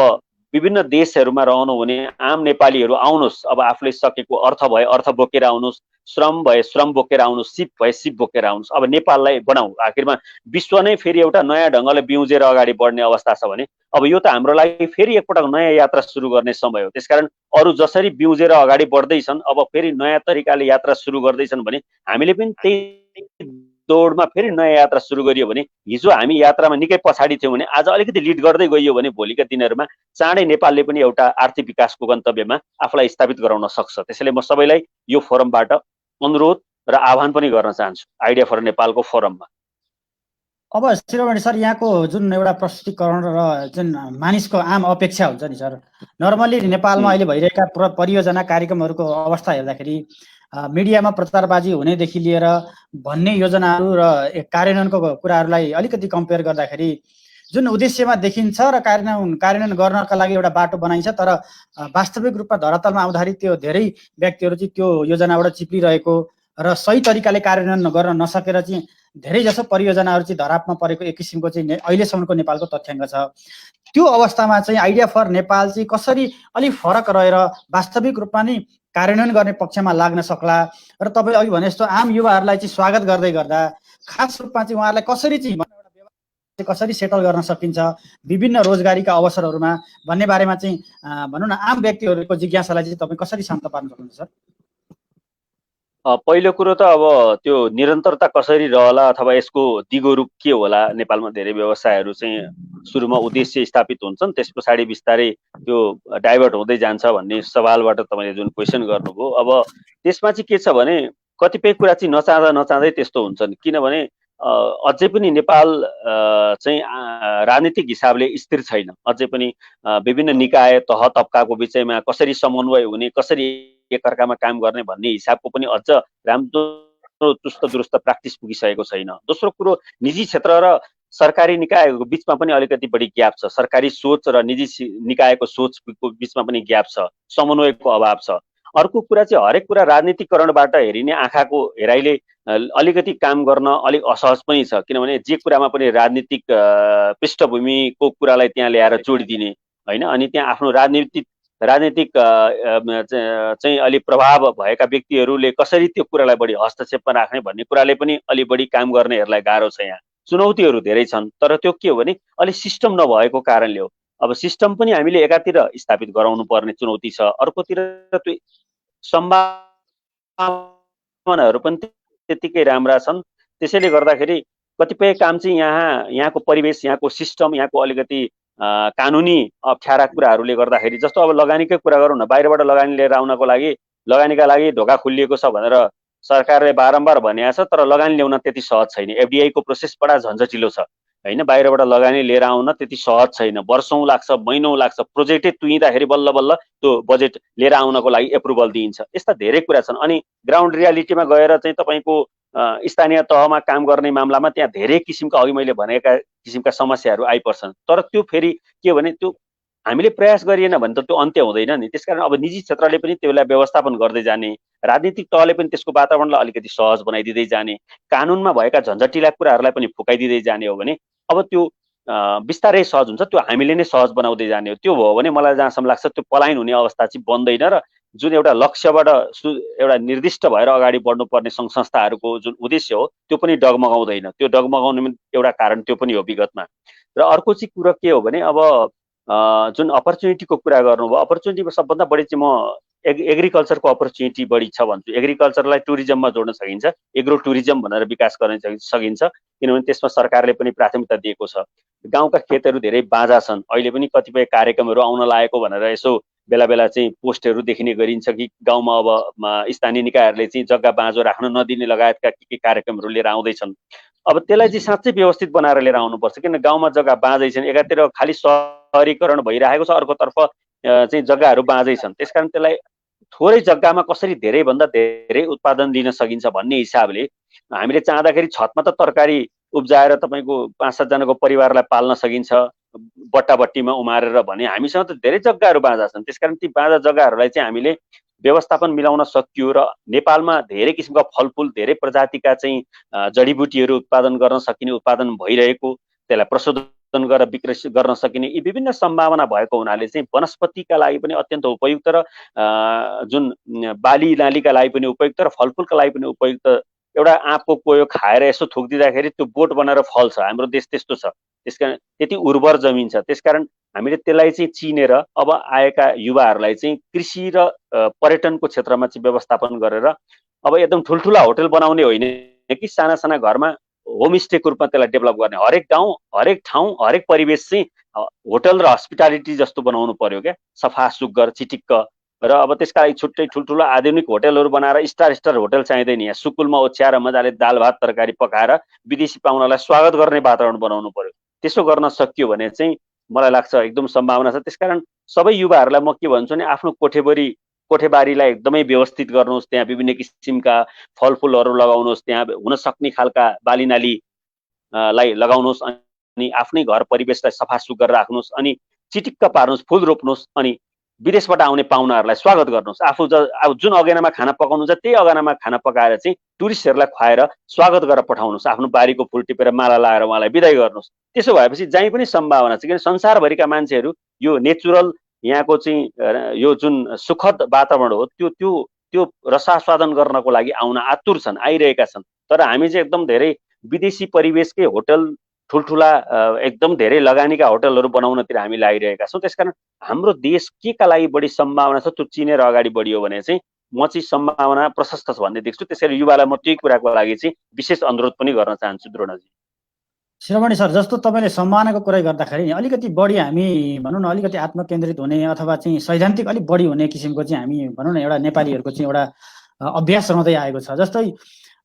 विभिन्न देशहरूमा रहनुहुने आम नेपालीहरू आउनुहोस्। अब आफूले सकेको अर्थ भए अर्थ बोकेर आउनुहोस्, श्रम भए श्रम बोकेर आउनुहोस्, सिप भए सिप बोकेर आउनुहोस्। अब नेपाललाई बनाऊ। आखिरमा विश्व नै फेरि एउटा नयाँ ढङ्गले बिउजेर अगाडि बढ्ने अवस्था छ भने अब यो त हाम्रो लागि फेरि एकपटक नयाँ यात्रा सुरु गर्ने समय हो। त्यसकारण अरू जसरी बिउजेर अगाडि बढ्दैछन् अब फेरि नयाँ तरिकाले यात्रा सुरु गर्दैछन् भने हामीले पनि त्यही दौडमा फेरि नयाँ यात्रा सुरु गरियो भने हिजो हामी यात्रामा निकै पछाडि थियौँ भने आज अलिकति लिड गर्दै गइयो भने भोलिका दिनहरूमा चाँडै नेपालले पनि एउटा आर्थिक विकासको गन्तव्यमा आफूलाई स्थापित गराउन सक्छ। त्यसैले म सबैलाई यो फोरमबाट अनुरोध र आह्वान पनि गर्न चाहन्छु आइडिया फर नेपालको फोरममा। अब शिरोमणि सर, यहाँको जुन एउटा प्रस्तुतिकरण र जुन मानिसको आम अपेक्षा हुन्छ नि सर, नर्मली नेपालमा अहिले भइरहेका परियोजना कार्यक्रमहरूको अवस्था हेर्दाखेरि मिडियामा प्रचारबाजी हुनेदेखि लिएर भन्ने योजनाहरू र कार्यान्वयनको कुराहरूलाई अलिकति कम्पेयर गर्दाखेरि जुन उद्देश्यमा देखिन्छ र कार्यान्वयन गर्नका लागि एउटा बाटो बनाइन्छ, तर वास्तविक रूपमा धरातलमा आउँदाखेरि त्यो धेरै व्यक्तिहरू चाहिँ त्यो योजनाबाट चिप्लिरहेको र सही तरिकाले कार्यान्वयन गर्न नसकेर चाहिँ धेरै जसो परियोजनाहरू चाहिँ धरापमा परेको एक किसिमको चाहिँ अहिलेसम्मको नेपालको तथ्याङ्क छ। त्यो अवस्थामा चाहिँ आइडिया फर नेपाल चाहिँ कसरी अलिक फरक रहेर वास्तविक रूपमा नै कार्यान्वयन गर्ने पक्षमा लाग्न सक्ला र तपाईँ अघि भने जस्तो आम युवाहरूलाई चाहिँ स्वागत गर्दै गर्दा खास रूपमा चाहिँ उहाँहरूलाई कसरी चाहिँ कसरी सेटल गर्न सकिन्छ विभिन्न रोजगारीका अवसरहरूमा भन्ने बारेमा चाहिँ भनौँ न आम व्यक्तिहरूको जिज्ञासालाई चाहिँ तपाईँ कसरी शान्त पार्न सक्नुहुन्छ सर? पहिलो कुरो त अब त्यो निरन्तरता कसरी रहला अथवा यसको दिगो रूप के होला। नेपालमा धेरै व्यवसायहरू चाहिँ सुरुमा उद्देश्य स्थापित हुन्छन्, त्यस पछाडि बिस्तारै त्यो डाइभर्ट हुँदै जान्छ भन्ने सवालबाट तपाईँले जुन क्वेसन गर्नुभयो, अब त्यसमा चाहिँ के छ भने कतिपय कुरा चाहिँ नचाहँदा नचाहँदै त्यस्तो हुन्छन्। किनभने अझै पनि नेपाल चाहिँ राजनीतिक हिसाबले स्थिर छैन। अझै पनि विभिन्न निकाय तह तब्काको विषयमा कसरी समन्वय हुने, कसरी एकअर्कामा काम गर्ने भन्ने हिसाबको पनि अझ राम्रो चुस्त दुरुस्त प्र्याक्टिस पुगिसकेको छैन। दोस्रो कुरो, निजी क्षेत्र र सरकारी निकायको बिचमा पनि अलिकति बढी ग्याप छ। सरकारी सोच र निजी निकायको सोचको बिचमा पनि ग्याप छ, समन्वयको अभाव छ। अर्को कुरा चाहिँ हरेक कुरा राजनीतिकरणबाट हेरिने आँखाको हेराइले अलिकति काम गर्न अलिक असहज पनि छ। किनभने जे कुरामा पनि राजनीतिक पृष्ठभूमिको कुरालाई त्यहाँ ल्याएर जोडिदिने होइन, अनि त्यहाँ आफ्नो राजनीतिक चाहिँ अलि प्रभाव भएका व्यक्तिहरूले कसरी त्यो कुरालाई बढी हस्तक्षेपमा राख्ने भन्ने कुराले पनि अलि बढी काम गर्नेहरूलाई गाह्रो छ। यहाँ चुनौतीहरू धेरै छन्, तर त्यो के हो भने अलि सिस्टम नभएको कारणले हो। अब सिस्टम पनि हामीले एकातिर स्थापित गराउनु पर्ने चुनौती छ, अर्कोतिर त्यो सम्भावनाहरू पनि त्यतिकै राम्रा छन्। त्यसैले गर्दाखेरि कतिपय काम चाहिँ यहाँको परिवेश, यहाँको सिस्टम, यहाँको अलिकति कानुनी अप्ठ्यारा कुराहरूले गर्दाखेरि, जस्तो अब लगानीकै कुरा गरौँ न, बाहिरबाट लगानी लिएर आउनको लागि लगानीका लागि ढोका खोलिएको छ भनेर सरकारले बारम्बार भनेको छ, तर लगानी ल्याउन त्यति सहज छैन। एफडिआईको प्रोसेस बडा झन्झटिलो छ होइन, बाहिरबाट लगानी लिएर आउन त्यति सहज छैन, वर्षौँ लाग्छ, महिनौँ लाग्छ। प्रोजेक्टै तुइँदाखेरि बल्ल बल्ल त्यो बजेट लिएर आउनको लागि एप्रुभल दिइन्छ। यस्ता धेरै कुरा छन्। अनि ग्राउन्ड रियालिटीमा गएर चाहिँ तपाईँको स्थानीय तहमा काम गर्ने मामलामा त्यहाँ धेरै किसिमका अघि मैले भनेका किसिमका समस्याहरू आइपर्छन्। तर त्यो फेरि के भने त्यो हामीले प्रयास गरिएन भने त त्यो अन्त्य हुँदैन नि। त्यसकारण अब निजी क्षेत्रले पनि त्यसलाई व्यवस्थापन गर्दै जाने, राजनीतिक तहले पनि त्यसको वातावरणलाई अलिकति सहज बनाइदिँदै जाने, कानुनमा भएका झन्झटिला कुराहरूलाई पनि फुकाइदिँदै जाने हो भने अब त्यो बिस्तारै सहज हुन्छ। त्यो हामीले नै सहज बनाउँदै जाने हो। त्यो भयो भने मलाई जहाँसम्म लाग्छ त्यो पलायन हुने अवस्था चाहिँ बन्दैन र जुन एउटा लक्ष्यबाट एउटा निर्दिष्ट भएर अगाडि बढ्नुपर्ने सङ्घ संस्थाहरूको जुन उद्देश्य हो त्यो पनि डगमगाउँदैन। त्यो डगमगाउने एउटा कारण त्यो पनि हो विगतमा। र अर्को चाहिँ कुरो के हो भने अब जुन अपर्च्युनिटीको कुरा गर्नुभयो, अपर्च्युनिटीमा सबभन्दा बढी चाहिँ म एग्रिकल्चरको अपर्च्युनिटी बढी छ भन्छु। एग्रिकल्चरलाई टुरिज्ममा जोड्न सकिन्छ, एग्रो टुरिज्म भनेर विकास गर्न सकिन्छ, किनभने त्यसमा सरकारले पनि प्राथमिकता दिएको छ। गाउँका खेतहरू धेरै बाँझा छन्, अहिले पनि कतिपय कार्यक्रमहरू आउन लागेको भनेर यसो बेला बेला चाहिँ पोस्टहरू देखिने गरिन्छ कि गाउँमा अब स्थानीय निकायहरूले चाहिँ जग्गा बाँझो राख्न नदिने लगायतका के कार्यक्रमहरू लिएर आउँदैछन्। अब त्यसलाई चाहिँ साँच्चै व्यवस्थित बनाएर लिएर आउनुपर्छ, किन गाउँमा जग्गा बाँझै छन्, एकातिर खालि सहरीकरण भइरहेको छ, अर्कोतर्फ चाहिँ जग्गाहरू बाँझै छन्। त्यसकारण त्यसलाई थोरै जग्गामा कसरी धेरैभन्दा धेरै उत्पादन दिन सकिन्छ भन्ने हिसाबले हामीले चाहँदाखेरि छतमा त तरकारी उब्जाएर तपाईँको 5-7 जनाको परिवारलाई पाल्न सकिन्छ बट्टाबट्टीमा उमारेर भने, हामीसँग त धेरै जग्गाहरू बाँझा छन्। त्यसकारण ती बाँझा जग्गाहरूलाई चाहिँ हामीले व्यवस्थापन मिलाउन सकियो र नेपालमा धेरै किसिमका फलफुल, धेरै प्रजातिका चाहिँ जडीबुटीहरू उत्पादन गर्न सकिने, उत्पादन भइरहेको, त्यसलाई प्रशोधन गरेर बिक्री गर्न सकिने यी विभिन्न सम्भावना भएको हुनाले चाहिँ वनस्पतिका लागि पनि अत्यन्त उपयुक्त र जुन बाली नालीका लागि पनि उपयुक्त र फलफुलका लागि पनि उपयुक्त एउटा आँपको कोयो खाएर यसो थुकिदिँदाखेरि त्यो बोट बनाएर फल्छ। हाम्रो देश त्यस्तो छ, त्यसकारण त्यति उर्वर जमिन छ। त्यसकारण हामीले त्यसलाई चाहिँ चिनेर अब आएका युवाहरूलाई चाहिँ कृषि र पर्यटनको क्षेत्रमा चाहिँ व्यवस्थापन गरेर अब एकदम ठुल्ठुला होटल बनाउने होइन कि साना साना घरमा होमस्टेको रूपमा त्यसलाई डेभलप गर्ने, हरेक गाउँ हरेक ठाउँ हरेक परिवेश चाहिँ होटल र हस्पिटालिटी जस्तो बनाउनु पर्यो क्या, सफा सुग्घर चिटिक्क। र अब त्यसका लागि छुट्टै ठुल्ठुलो आधुनिक होटलहरू बनाएर स्टार होटल चाहिँदैन, यहाँ सुकुलमा ओछ्याएर मजाले दाल भात तरकारी पकाएर विदेशी पाहुनालाई स्वागत गर्ने वातावरण बनाउनु पर्यो। त्यसो गर्न सकियो भने चाहिँ मलाई लाग्छ एकदम सम्भावना छ। त्यसकारण सबै युवाहरूलाई म के भन्छु भने आफ्नो कोठेबारीलाई एकदमै व्यवस्थित गर्नुहोस्, त्यहाँ विभिन्न किसिमका फलफुलहरू लगाउनुहोस्, त्यहाँ हुन सक्ने खालका बालीनाली लाई लगाउनुहोस्, अनि आफ्नै घर परिवेशलाई सफा सुग्घर राख्नुहोस्, अनि चिटिक्क पार्नुहोस्, फुल रोप्नुहोस्, अनि विदेशबाट आउने पाहुनाहरूलाई स्वागत गर्नुहोस्। आफू जुन अगेनामा खाना पकाउनुहुन्छ त्यही अगेनामा खाना पकाएर चाहिँ टुरिस्टहरूलाई खुवाएर स्वागत गरेर पठाउनुहोस्, आफ्नो बारीको फुल टिपेर माला लगाएर उहाँलाई बिदाई गर्नुहोस्। त्यसो भएपछि जहीँ पनि सम्भावना छ, किन संसारभरिका मान्छेहरू यो नेचुरल यहाँको चाहिँ यो जुन सुखद वातावरण हो त्यो रसास्वादन गर्नको लागि आउन आतुर छन्, आइरहेका छन्। तर हामी चाहिँ एकदम धेरै विदेशी परिवेशकै होटल, ठुल्ठुला एकदम धेरै लगानीका होटलहरू बनाउनतिर हामी लागिरहेका छौँ। त्यसकारण हाम्रो देश के का लागि बढी सम्भावना छ त्यो चिनेर अगाडि बढियो भने चाहिँ म चाहिँ सम्भावना प्रशस्त छ भन्ने देख्छु। त्यसैले युवालाई म त्यही कुराको लागि चाहिँ विशेष अनुरोध पनि गर्न चाहन्छु द्रोणजी। शिरोमणि सर, जस्तो तपाईँले सम्मानको कुरा गर्दाखेरि नि अलिकति बढी हामी भनौँ न अलिकति आत्मकेन्द्रित हुने अथवा चाहिँ सैद्धान्तिक अलिक बढी हुने किसिमको चाहिँ हामी भनौँ न एउटा नेपालीहरूको चाहिँ एउटा अभ्यास रहँदै आएको छ। जस्तै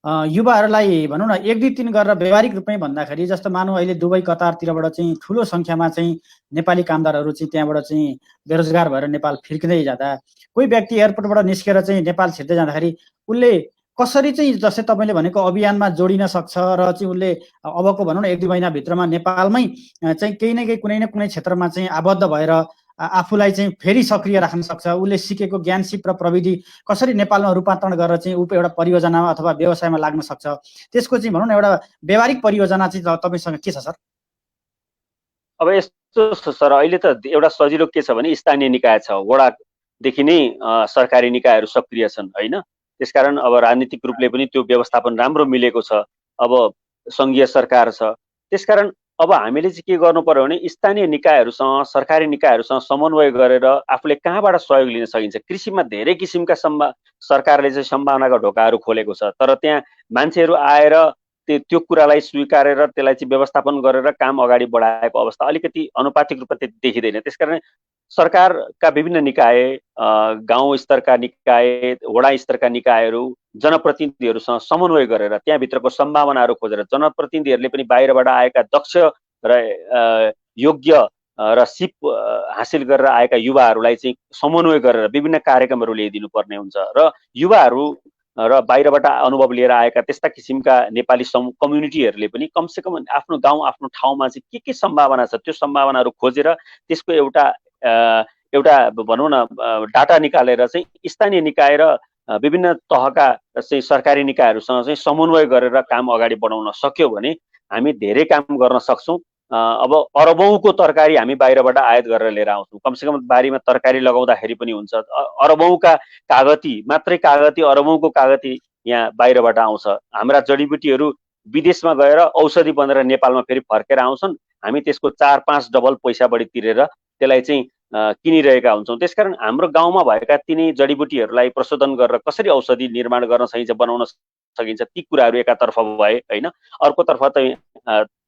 युवाहरूलाई भनौँ न 1, 2, 3 गरेर व्यवहारिक रूपमै भन्दाखेरि जस्तो मानौँ अहिले दुबई कतारतिरबाट चाहिँ ठुलो सङ्ख्यामा चाहिँ नेपाली कामदारहरू चाहिँ त्यहाँबाट चाहिँ बेरोजगार भएर नेपाल फिर्किँदै जाँदा कोही व्यक्ति एयरपोर्टबाट निस्केर चाहिँ नेपाल छिर्दै जाँदाखेरि उसले कसरी चाहिँ जस्तै तपाईँले भनेको अभियानमा जोडिन सक्छ र चाहिँ उसले अबको भनौँ न 1-2 महिनाभित्रमा नेपालमै चाहिँ केही न केही कुनै न कुनै क्षेत्रमा चाहिँ आबद्ध भएर आफूलाई चाहिँ फेरि सक्रिय राख्न सक्छ। उसले सिकेको ज्ञान सिप र प्रविधि कसरी नेपालमा रूपान्तरण गरेर चाहिँ ऊ एउटा परियोजनामा अथवा व्यवसायमा लाग्न सक्छ, त्यसको चाहिँ भनौँ न एउटा व्यावहारिक परियोजना चाहिँ तपाईँसँग के छ सर? अब यस्तो छ सर, अहिले त एउटा सजिलो के छ भने स्थानीय निकाय छ, वडादेखि नै सरकारी निकायहरू सक्रिय छन् होइन। त्यसकारण अब राजनीतिक रूपले पनि त्यो व्यवस्थापन राम्रो मिलेको छ। अब सङ्घीय सरकार छ, त्यसकारण अब हामीले चाहिँ के गर्नु पर्यो भने स्थानीय निकायहरूसँग सरकारी निकायहरूसँग समन्वय गरेर आफूले कहाँबाट सहयोग लिन सकिन्छ। कृषिमा धेरै किसिमका सरकारले चाहिँ सम्भावनाका ढोकाहरू खोलेको छ, तर त्यहाँ मान्छेहरू आएर त्यो कुरालाई स्वीकारेर त्यसलाई चाहिँ व्यवस्थापन गरेर काम अगाडि बढाएको अवस्था अलिकति अनुपातिक रूपमा त्यति देखिँदैन। त्यसकारण सरकारका विभिन्न निकाय, गाउँ स्तरका निकाय, वडा स्तरका निकायहरू जनप्रतिनिधिहरूसँग समन्वय गरेर त्यहाँभित्रको सम्भावनाहरू खोजेर जनप्रतिनिधिहरूले पनि बाहिरबाट आएका दक्ष र योग्य र सिप हासिल गरेर आएका युवाहरूलाई चाहिँ समन्वय गरेर विभिन्न कार्यक्रमहरू ल्याइदिनु पर्ने हुन्छ। र युवाहरू र बाहिरबाट अनुभव लिएर आएका त्यस्ता किसिमका नेपाली कम्युनिटीहरूले पनि कमसेकम आफ्नो गाउँ आफ्नो ठाउँमा चाहिँ के सम्भावना छ त्यो सम्भावनाहरू खोजेर त्यसको एउटा भनौँ न डाटा निकालेर चाहिँ स्थानीय निकाय र विभिन्न तहका चाहिँ सरकारी निकायहरूसँग चाहिँ समन्वय गरेर काम अगाडि बढाउन सक्यो भने हामी धेरै काम गर्न सक्छौँ। अब अरबौँको तरकारी हामी बाहिरबाट आयात गरेर लिएर आउँछौँ। कमसेकम बारीमा तरकारी लगाउँदाखेरि पनि हुन्छ। अरबौँका कागती, मात्रै कागती, अरबौँको कागती यहाँ बाहिरबाट आउँछ। हाम्रा जडीबुटीहरू विदेशमा गएर औषधि बनेर नेपालमा फेरि फर्केर आउँछन्। हामी त्यसको 4-5 डबल पैसा बढी तिरेर त्यसलाई चाहिँ किनिरहेका हुन्छौँ। त्यसकारण हाम्रो गाउँमा भएका तिनै जडीबुटीहरूलाई प्रशोधन गरेर कसरी औषधि निर्माण गर्न सकिन्छ, बनाउन सकिन्छ, ती कुराहरू एकातर्फ भए होइन, अर्कोतर्फ चाहिँ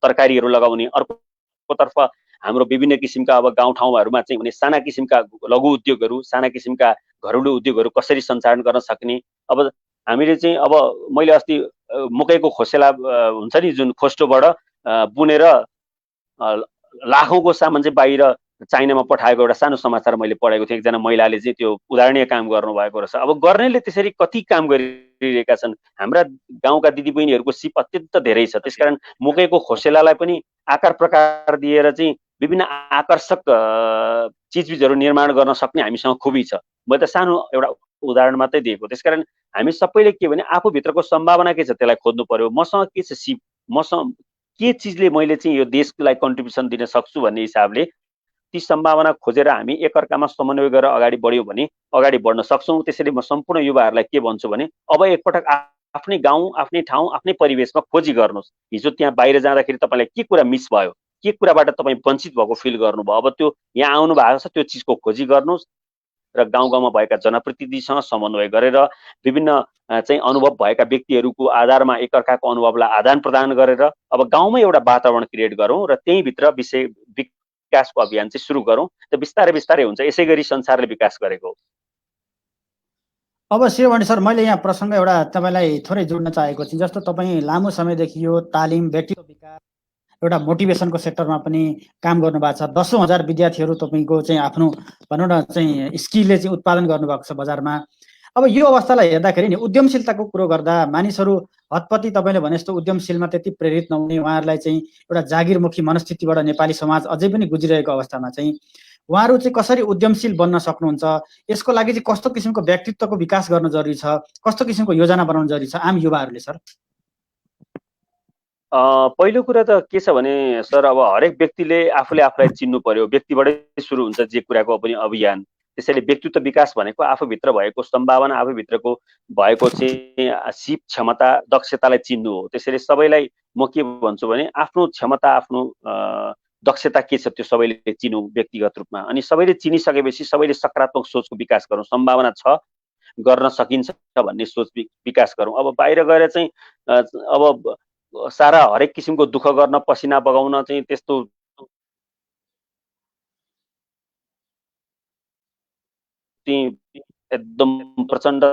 तरकारीहरू लगाउने, अर्कोतर्फ हाम्रो विभिन्न किसिमका अब गाउँठाउँहरूमा चाहिँ हुने साना किसिमका लघु उद्योगहरू, साना किसिमका घरेलु उद्योगहरू कसरी सञ्चालन गर्न सक्ने। अब हामीले चाहिँ अब मैले अस्ति मकैको खोसेला हुन्छ नि जुन खोस्टोबाट बुनेर लाखौँको सामान चाहिँ बाहिर चाइनामा पठाएको एउटा सानो समाचार मैले पढेको थिएँ। एकजना महिलाले चाहिँ त्यो उदाहरणीय काम गर्नुभएको रहेछ। अब गर्नेले त्यसरी कति काम गरिरहेका छन्। हाम्रा गाउँका दिदीबहिनीहरूको सिप अत्यन्त धेरै छ। त्यसकारण मकैको खोसेलालाई पनि आकार प्रकार दिएर चाहिँ विभिन्न आकर्षक चिजबिजहरू निर्माण गर्न सक्ने हामीसँग खुबी छ। मैले त सानो एउटा उदाहरण मात्रै दिएको। त्यसकारण हामी सबैले के भने आफूभित्रको सम्भावना के छ त्यसलाई खोज्नु पर्यो। मसँग के छ सिप, मसँग के चिजले मैले चाहिँ यो देशलाई कन्ट्रिब्युसन दिन सक्छु भन्ने हिसाबले ती सम्भावना खोजेर हामी एकअर्कामा समन्वय गरेर अगाडि बढ्यौँ भने अगाडि बढ्न सक्छौँ। त्यसैले म सम्पूर्ण युवाहरूलाई के भन्छु भने अब एकपटक आफ्नै गाउँ, आफ्नै ठाउँ, आफ्नै परिवेशमा खोजी गर्नुहोस्। हिजो त्यहाँ बाहिर जाँदाखेरि तपाईँलाई के कुरा मिस भयो, के कुराबाट तपाईँ वञ्चित भएको फिल गर्नुभयो, अब त्यो यहाँ आउनु भएको छ त्यो चिजको खोजी गर्नुहोस्। र गाउँ गाउँमा भएका जनप्रतिनिधिसँग समन्वय गरेर विभिन्न चाहिँ अनुभव भएका व्यक्तिहरूको आधारमा एकअर्काको अनुभवलाई आदान प्रदान गरेर अब गाउँमै एउटा वातावरण क्रिएट गरौँ र त्यहीँभित्र विकासको अभियान चाहिँ सुरु गरौँ। त बिस्तारै बिस्तारै हुन्छ। यसै गरी संसारले विकास गरेको हो। अवश्य भने सर, मैले यहाँ प्रसङ्ग एउटा तपाईँलाई थोरै जोड्न चाहेको छु। जस्तो तपाईँ लामो समयदेखि यो तालिम, व्यक्तित्व विकास, एउटा मोटिभेसनको सेक्टरमा पनि काम गर्नुभएको छ। 10,000 विद्यार्थीहरू तपाईँको चाहिँ आफ्नो भनौँ न चाहिँ स्किलले चाहिँ उत्पादन गर्नुभएको छ बजारमा। अब यो अवस्थालाई हेर्दाखेरि नि उद्यमशीलताको कुरो गर्दा मानिसहरू हतपति तपाईँले भने जस्तो उद्यमशीलमा त्यति प्रेरित नहुने, उहाँहरूलाई चाहिँ एउटा जागिरमुखी मनस्थितिबाट नेपाली समाज अझै पनि गुजिरहेको अवस्थामा चाहिँ उहाँहरू चाहिँ कसरी उद्यमशील बन्न सक्नुहुन्छ, यसको लागि चाहिँ कस्तो किसिमको व्यक्तित्वको विकास गर्न जरुरी छ, कस्तो किसिमको योजना बनाउन जरुरी छ आम युवाहरूले सर? पहिलो कुरा त के छ भने सर, अब हरेक व्यक्तिले आफूले आफूलाई चिन्नु पर्यो। व्यक्तिबाटै सुरु हुन्छ जे कुराको पनि अभियान। त्यसैले व्यक्तित्व विकास भनेको आफूभित्र भएको सम्भावना, आफूभित्रको भएको चाहिँ सिप, क्षमता, दक्षतालाई चिन्नु हो। त्यसैले सबैलाई म के भन्छु भने आफ्नो क्षमता, आफ्नो दक्षता के छ त्यो सबैले चिनौँ व्यक्तिगत रूपमा। अनि सबैले चिनिसकेपछि सबैले सकारात्मक सोचको विकास गरौँ। सम्भावना छ, गर्न सकिन्छ भन्ने सोच विकास गरौँ। अब बाहिर गएर चाहिँ अब सारा हरेक किसिमको दुःख गर्न, पसिना बगाउन चाहिँ त्यस्तो एकदम प्रचण्ड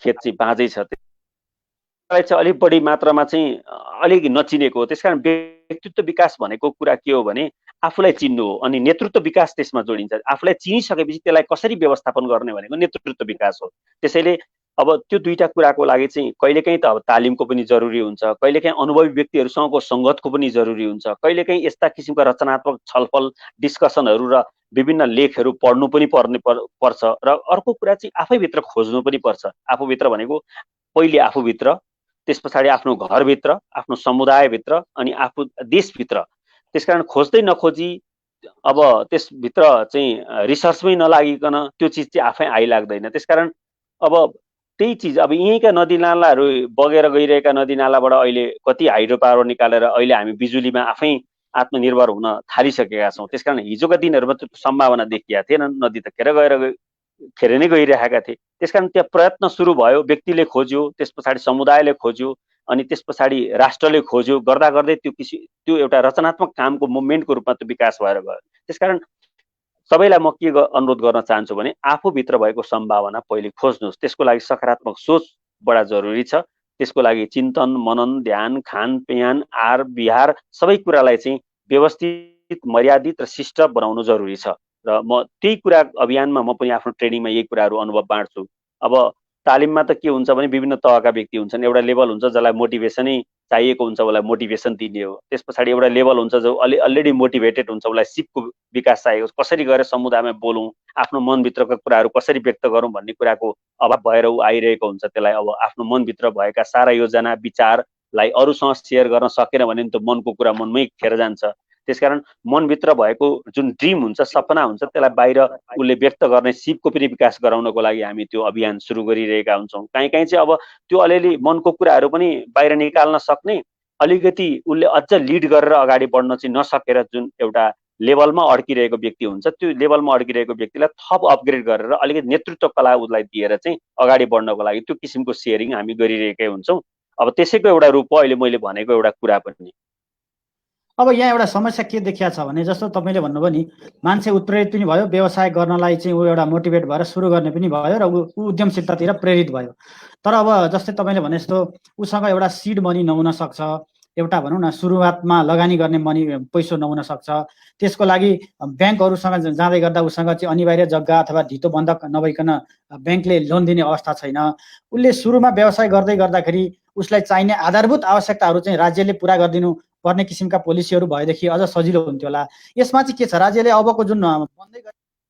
खेत चाहिँ बाँझै छ। त्यसलाई चाहिँ अलिक बढी मात्रामा चाहिँ अलिक नचिनेको हो। त्यसकारण व्यक्तित्व विकास भनेको कुरा के हो भने आफूलाई चिन्नु हो। अनि नेतृत्व विकास त्यसमा जोडिन्छ। आफूलाई चिनिसकेपछि त्यसलाई कसरी व्यवस्थापन गर्ने भनेको नेतृत्व विकास हो। त्यसैले अब त्यो दुईटा कुराको लागि चाहिँ कहिलेकाहीँ त अब तालिमको पनि जरुरी हुन्छ, कहिलेकाहीँ अनुभवी व्यक्तिहरूसँगको सङ्गतको पनि जरुरी हुन्छ, कहिलेकाहीँ यस्ता किसिमका रचनात्मक छलफल, डिस्कसनहरू र विभिन्न लेखहरू पढ्नु पनि पर्छ। र अर्को कुरा चाहिँ आफैभित्र खोज्नु पनि पर्छ। आफूभित्र भनेको पहिले आफूभित्र, त्यस पछाडि आफ्नो घरभित्र, आफ्नो समुदायभित्र, अनि आफू देशभित्र। त्यसकारण खोज्दै नखोजी अब त्यसभित्र चाहिँ रिसर्चमै नलागिकन त्यो चिज चाहिँ आफै आइलाग्दैन। त्यसकारण अब त्यही चिज अब यहीँका नदीनालाहरू बगेर गइरहेका नदीनालाबाट अहिले कति हाइड्रो पावर निकालेर अहिले हामी बिजुलीमा आफै आत्मनिर्भर हुन थालिसकेका छौँ। त्यसकारण हिजोका दिनहरूमा त्यो सम्भावना देखिया थिएन। नदी त खेर नै गइरहेका थिए। त्यसकारण त्यहाँ प्रयत्न सुरु भयो, व्यक्तिले खोज्यो, त्यस पछाडि समुदायले खोज्यो, अनि त्यस पछाडि राष्ट्रले खोज्यो। गर्दा गर्दै त्यो एउटा रचनात्मक कामको मुभमेन्टको रूपमा त्यो विकास भएर गयो। त्यसकारण सबैलाई म के अनुरोध गर्न चाहन्छु भने आफूभित्र भएको सम्भावना पहिले खोज्नुहोस्। त्यसको लागि सकारात्मक सोच बडा जरुरी छ। त्यसको लागि चिन्तन, मनन, ध्यान, खानपिन, आहार विहार सबै कुरालाई चाहिँ व्यवस्थित, मर्यादित र शिष्ट बनाउनु जरुरी छ। र म त्यही कुरा अभियानमा म पनि आफ्नो ट्रेनिङमा यही कुराहरू अनुभव बाँड्छु। अब तालिममा त के हुन्छ भने विभिन्न तहका व्यक्ति हुन्छन्। एउटा लेभल हुन्छ जसलाई मोटिभेसनै चाहिएको हुन्छ, उसलाई मोटिभेसन दिने हो। त्यस पछाडि एउटा लेभल हुन्छ जो अलरेडी मोटिभेटेड हुन्छ, उसलाई सिपको विकास चाहिएको, कसरी गरेर समुदायमा बोलौँ, आफ्नो मनभित्रका कुराहरू कसरी व्यक्त गरौँ भन्ने कुराको अभाव भएर ऊ आइरहेको हुन्छ। त्यसलाई अब आफ्नो मनभित्र भएका सारा योजना विचारलाई अरूसँग सेयर गर्न सकेन भने त मनको कुरा मनमै खेर जान्छ। त्यसकारण मनभित्र भएको जुन ड्रिम हुन्छ, सपना हुन्छ, त्यसलाई बाहिर उसले व्यक्त गर्ने सिपको पनि विकास गराउनको लागि हामी त्यो अभियान सुरु गरिरहेका हुन्छौँ। काहीँ काहीँ चाहिँ अब त्यो अलिअलि मनको कुराहरू पनि बाहिर निकाल्न सक्ने, अलिकति उसले अझ लिड गरेर अगाडि बढ्न चाहिँ नसकेर जुन एउटा लेभलमा अड्किरहेको व्यक्ति हुन्छ, त्यो लेभलमा अड्किरहेको व्यक्तिलाई थप अपग्रेड गरेर अलिकति नेतृत्व कला उसलाई दिएर चाहिँ अगाडि बढ्नको लागि त्यो किसिमको सेयरिङ हामी गरिरहेकै हुन्छौँ। अब त्यसैको एउटा रूप हो अहिले मैले भनेको एउटा कुरा पनि। अब यहाँ एउटा समस्या के देखिया छ भने जस्तो तपाईँले भन्नुभयो नि, मान्छे उत्प्रेरित पनि भयो, व्यवसाय गर्नलाई चाहिँ ऊ एउटा मोटिभेट भएर सुरु गर्ने पनि भयो र ऊ उद्यमशीलतातिर प्रेरित भयो। तर अब जस्तै तपाईँले भने जस्तो उसँग एउटा सिड मनी नहुन सक्छ, एउटा भनौँ न सुरुवातमा लगानी गर्ने मनी पैसो नहुन सक्छ। त्यसको लागि ब्याङ्कहरूसँग जाँदै गर्दा उसँग चाहिँ अनिवार्य जग्गा अथवा धितो बन्धक नभइकन ब्याङ्कले लोन दिने अवस्था छैन। उसले सुरुमा व्यवसाय गर्दै गर्दाखेरि उसलाई चाहिने आधारभूत आवश्यकताहरू चाहिँ राज्यले पुरा गरिदिनु पर्ने किसिमका पोलिसीहरू भएदेखि अझ सजिलो हुन्थ्यो होला। यसमा चाहिँ के छ, राज्यले अबको जुन बन्दै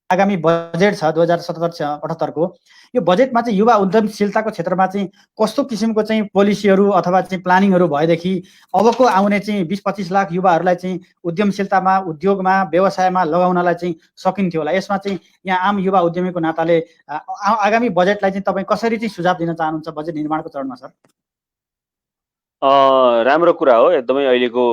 आगामी बजेट छ 2077-78 को, यो बजेटमा चाहिँ युवा उद्यमशीलताको क्षेत्रमा चाहिँ कस्तो किसिमको चाहिँ पोलिसीहरू अथवा चाहिँ प्लानिङहरू भएदेखि अबको आउने चाहिँ 20-25 लाख युवाहरूलाई चाहिँ उद्यमशीलतामा, उद्योगमा, व्यवसायमा लगाउनलाई चाहिँ सकिन्थ्यो होला। यसमा चाहिँ यहाँ आम युवा उद्यमीको नाताले आगामी बजेटलाई चाहिँ तपाईँ कसरी चाहिँ सुझाव दिन चाहनुहुन्छ बजेट निर्माणको चरणमा सर? राम्रो कुरा हो एकदमै अहिलेको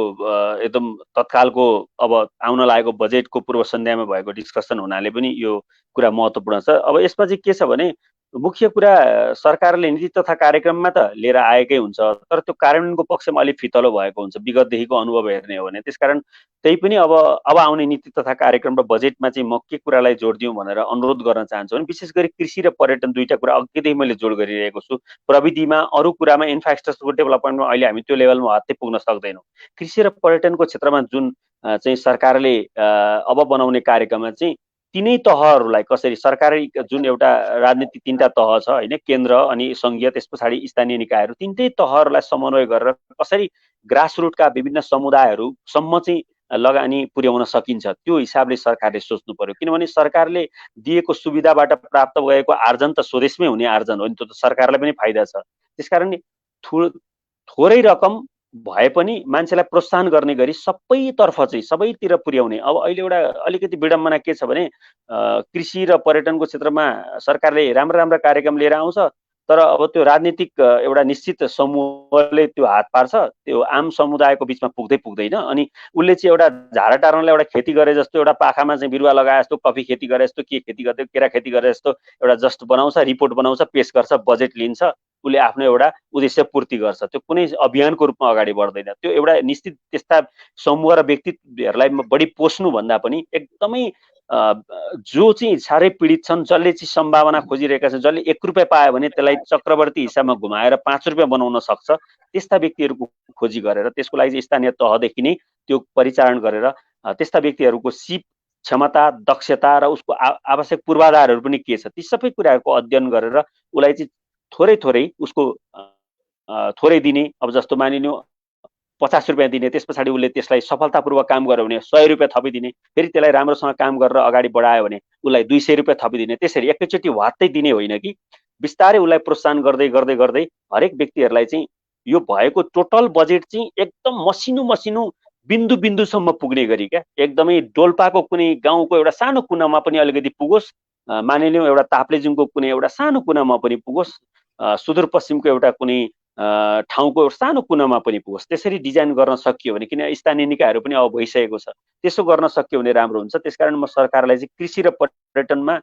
एकदम तत्कालको अब आउन लागेको बजेटको पूर्व सन्ध्यामा भएको डिस्कसन हुनाले पनि यो कुरा महत्त्वपूर्ण छ। अब यसमा चाहिँ के छ भने मुख्य कुरा सरकारले नीति तथा कार्यक्रममा त लिएर आएकै हुन्छ, तर त्यो कार्यान्वयनको पक्षमा अलिक फितलो भएको हुन्छ विगतदेखिको अनुभव हेर्ने हो भने। त्यसकारण त्यही पनि अब आउने नीति तथा कार्यक्रम र बजेटमा चाहिँ म के कुरालाई जोड दिउँ भनेर अनुरोध गर्न चाहन्छु भने विशेष गरी कृषि र पर्यटन दुईटा कुरा अघिदेखि मैले जोड गरिरहेको छु। प्रविधिमा अरू कुरामा इन्फ्रास्ट्रक्चरको डेभलपमेन्टमा अहिले हामी त्यो लेभलमा हत्तै पुग्न सक्दैनौँ। कृषि र पर्यटनको क्षेत्रमा जुन चाहिँ सरकारले अब बनाउने कार्यक्रममा चाहिँ तिनै तहहरूलाई कसरी सरकारी जुन एउटा राजनीति तीनटा तह छ होइन, केन्द्र अनि सङ्घीय त्यस पछाडि स्थानीय निकायहरू, तिनटै तहहरूलाई समन्वय गरेर कसरी ग्रासरुटका विभिन्न समुदायहरूसम्म चाहिँ लगानी पुर्याउन सकिन्छ त्यो हिसाबले सरकारले सोच्नु पर्यो। किनभने सरकारले दिएको सुविधाबाट प्राप्त भएको आर्जन त स्वदेशमै हुने आर्जन हो नि, त्यो त सरकारलाई पनि फाइदा छ। त्यसकारण थोरै रकम भए पनि मान्छेलाई प्रोत्साहन गर्ने गरी सबैतर्फ चाहिँ सबैतिर पुर्याउने। अब अहिले एउटा अलिकति विडम्बना के छ भने कृषि र पर्यटनको क्षेत्रमा सरकारले राम्रा राम्रा कार्यक्रम लिएर आउँछ, तर अब त्यो राजनीतिक एउटा निश्चित समूहले त्यो हात पार्छ, त्यो आम समुदायको बिचमा पुग्दैन। अनि उसले चाहिँ एउटा झारा टार्नलाई एउटा खेती गरे जस्तो, एउटा पाखामा चाहिँ बिरुवा लगाए जस्तो, कफी खेती गरे जस्तो, के खेती गर्दै केरा खेती गरे जस्तो एउटा जस्ट बनाउँछ, रिपोर्ट बनाउँछ, पेश गर्छ, बजेट लिन्छ, उसले आफ्नो एउटा उद्देश्य पूर्ति गर्छ। त्यो कुनै अभियानको रूपमा अगाडि बढ्दैन। त्यो एउटा निश्चित त्यस्ता समूह र व्यक्तित्वहरूलाई बढी पोस्नु भन्दा पनि एकदमै जो चाहिँ साह्रै पीडित छन्, जसले चाहिँ सम्भावना खोजिरहेका छन्, जसले 1 रुपियाँ पायो भने त्यसलाई चक्रवर्ती हिसाबमा घुमाएर 5 रुपियाँ बनाउन सक्छ, त्यस्ता व्यक्तिहरूको खोजी गरेर त्यसको लागि चाहिँ स्थानीय तहदेखि नै त्यो परिचालन गरेर त्यस्ता व्यक्तिहरूको सिप, क्षमता, दक्षता र उसको आवश्यक पूर्वाधारहरू पनि के छ ती सबै कुराहरूको अध्ययन गरेर उसलाई चाहिँ थोरै उसको थोरै दिने। अब जस्तो मानिलिउँ 50 रुपियाँ दिने, त्यस पछाडि उसले त्यसलाई सफलतापूर्वक काम गर्यो भने 100 रुपियाँ थपिदिने, फेरि त्यसलाई राम्रोसँग काम गरेर अगाडि बढायो भने उसलाई 200 रुपियाँ थपिदिने। त्यसरी एकैचोटि वात्तै दिने होइन कि बिस्तारै उसलाई प्रोत्साहन गर्दै गर्दै गर्दै हरेक व्यक्तिहरूलाई चाहिँ यो भएको टोटल बजेट चाहिँ एकदम मसिनो बिन्दुसम्म पुग्ने गरी क्या, एकदमै डोल्पाको कुनै गाउँको एउटा सानो कुनामा पनि अलिकति पुगोस्, मानिलिउँ एउटा ताप्लेजुङको कुनै एउटा सानो कुनामा पनि पुगोस्, सुदूरपश्चिमको एउटा कुनै ठाउँको सानो कुनामा पनि पुगोस्। त्यसरी डिजाइन गर्न सकियो भने, किन स्थानीय निकायहरू पनि अब भइसकेको छ, त्यसो गर्न सकियो भने राम्रो हुन्छ। त्यसकारण म सरकारलाई चाहिँ कृषि र पर्यटनमा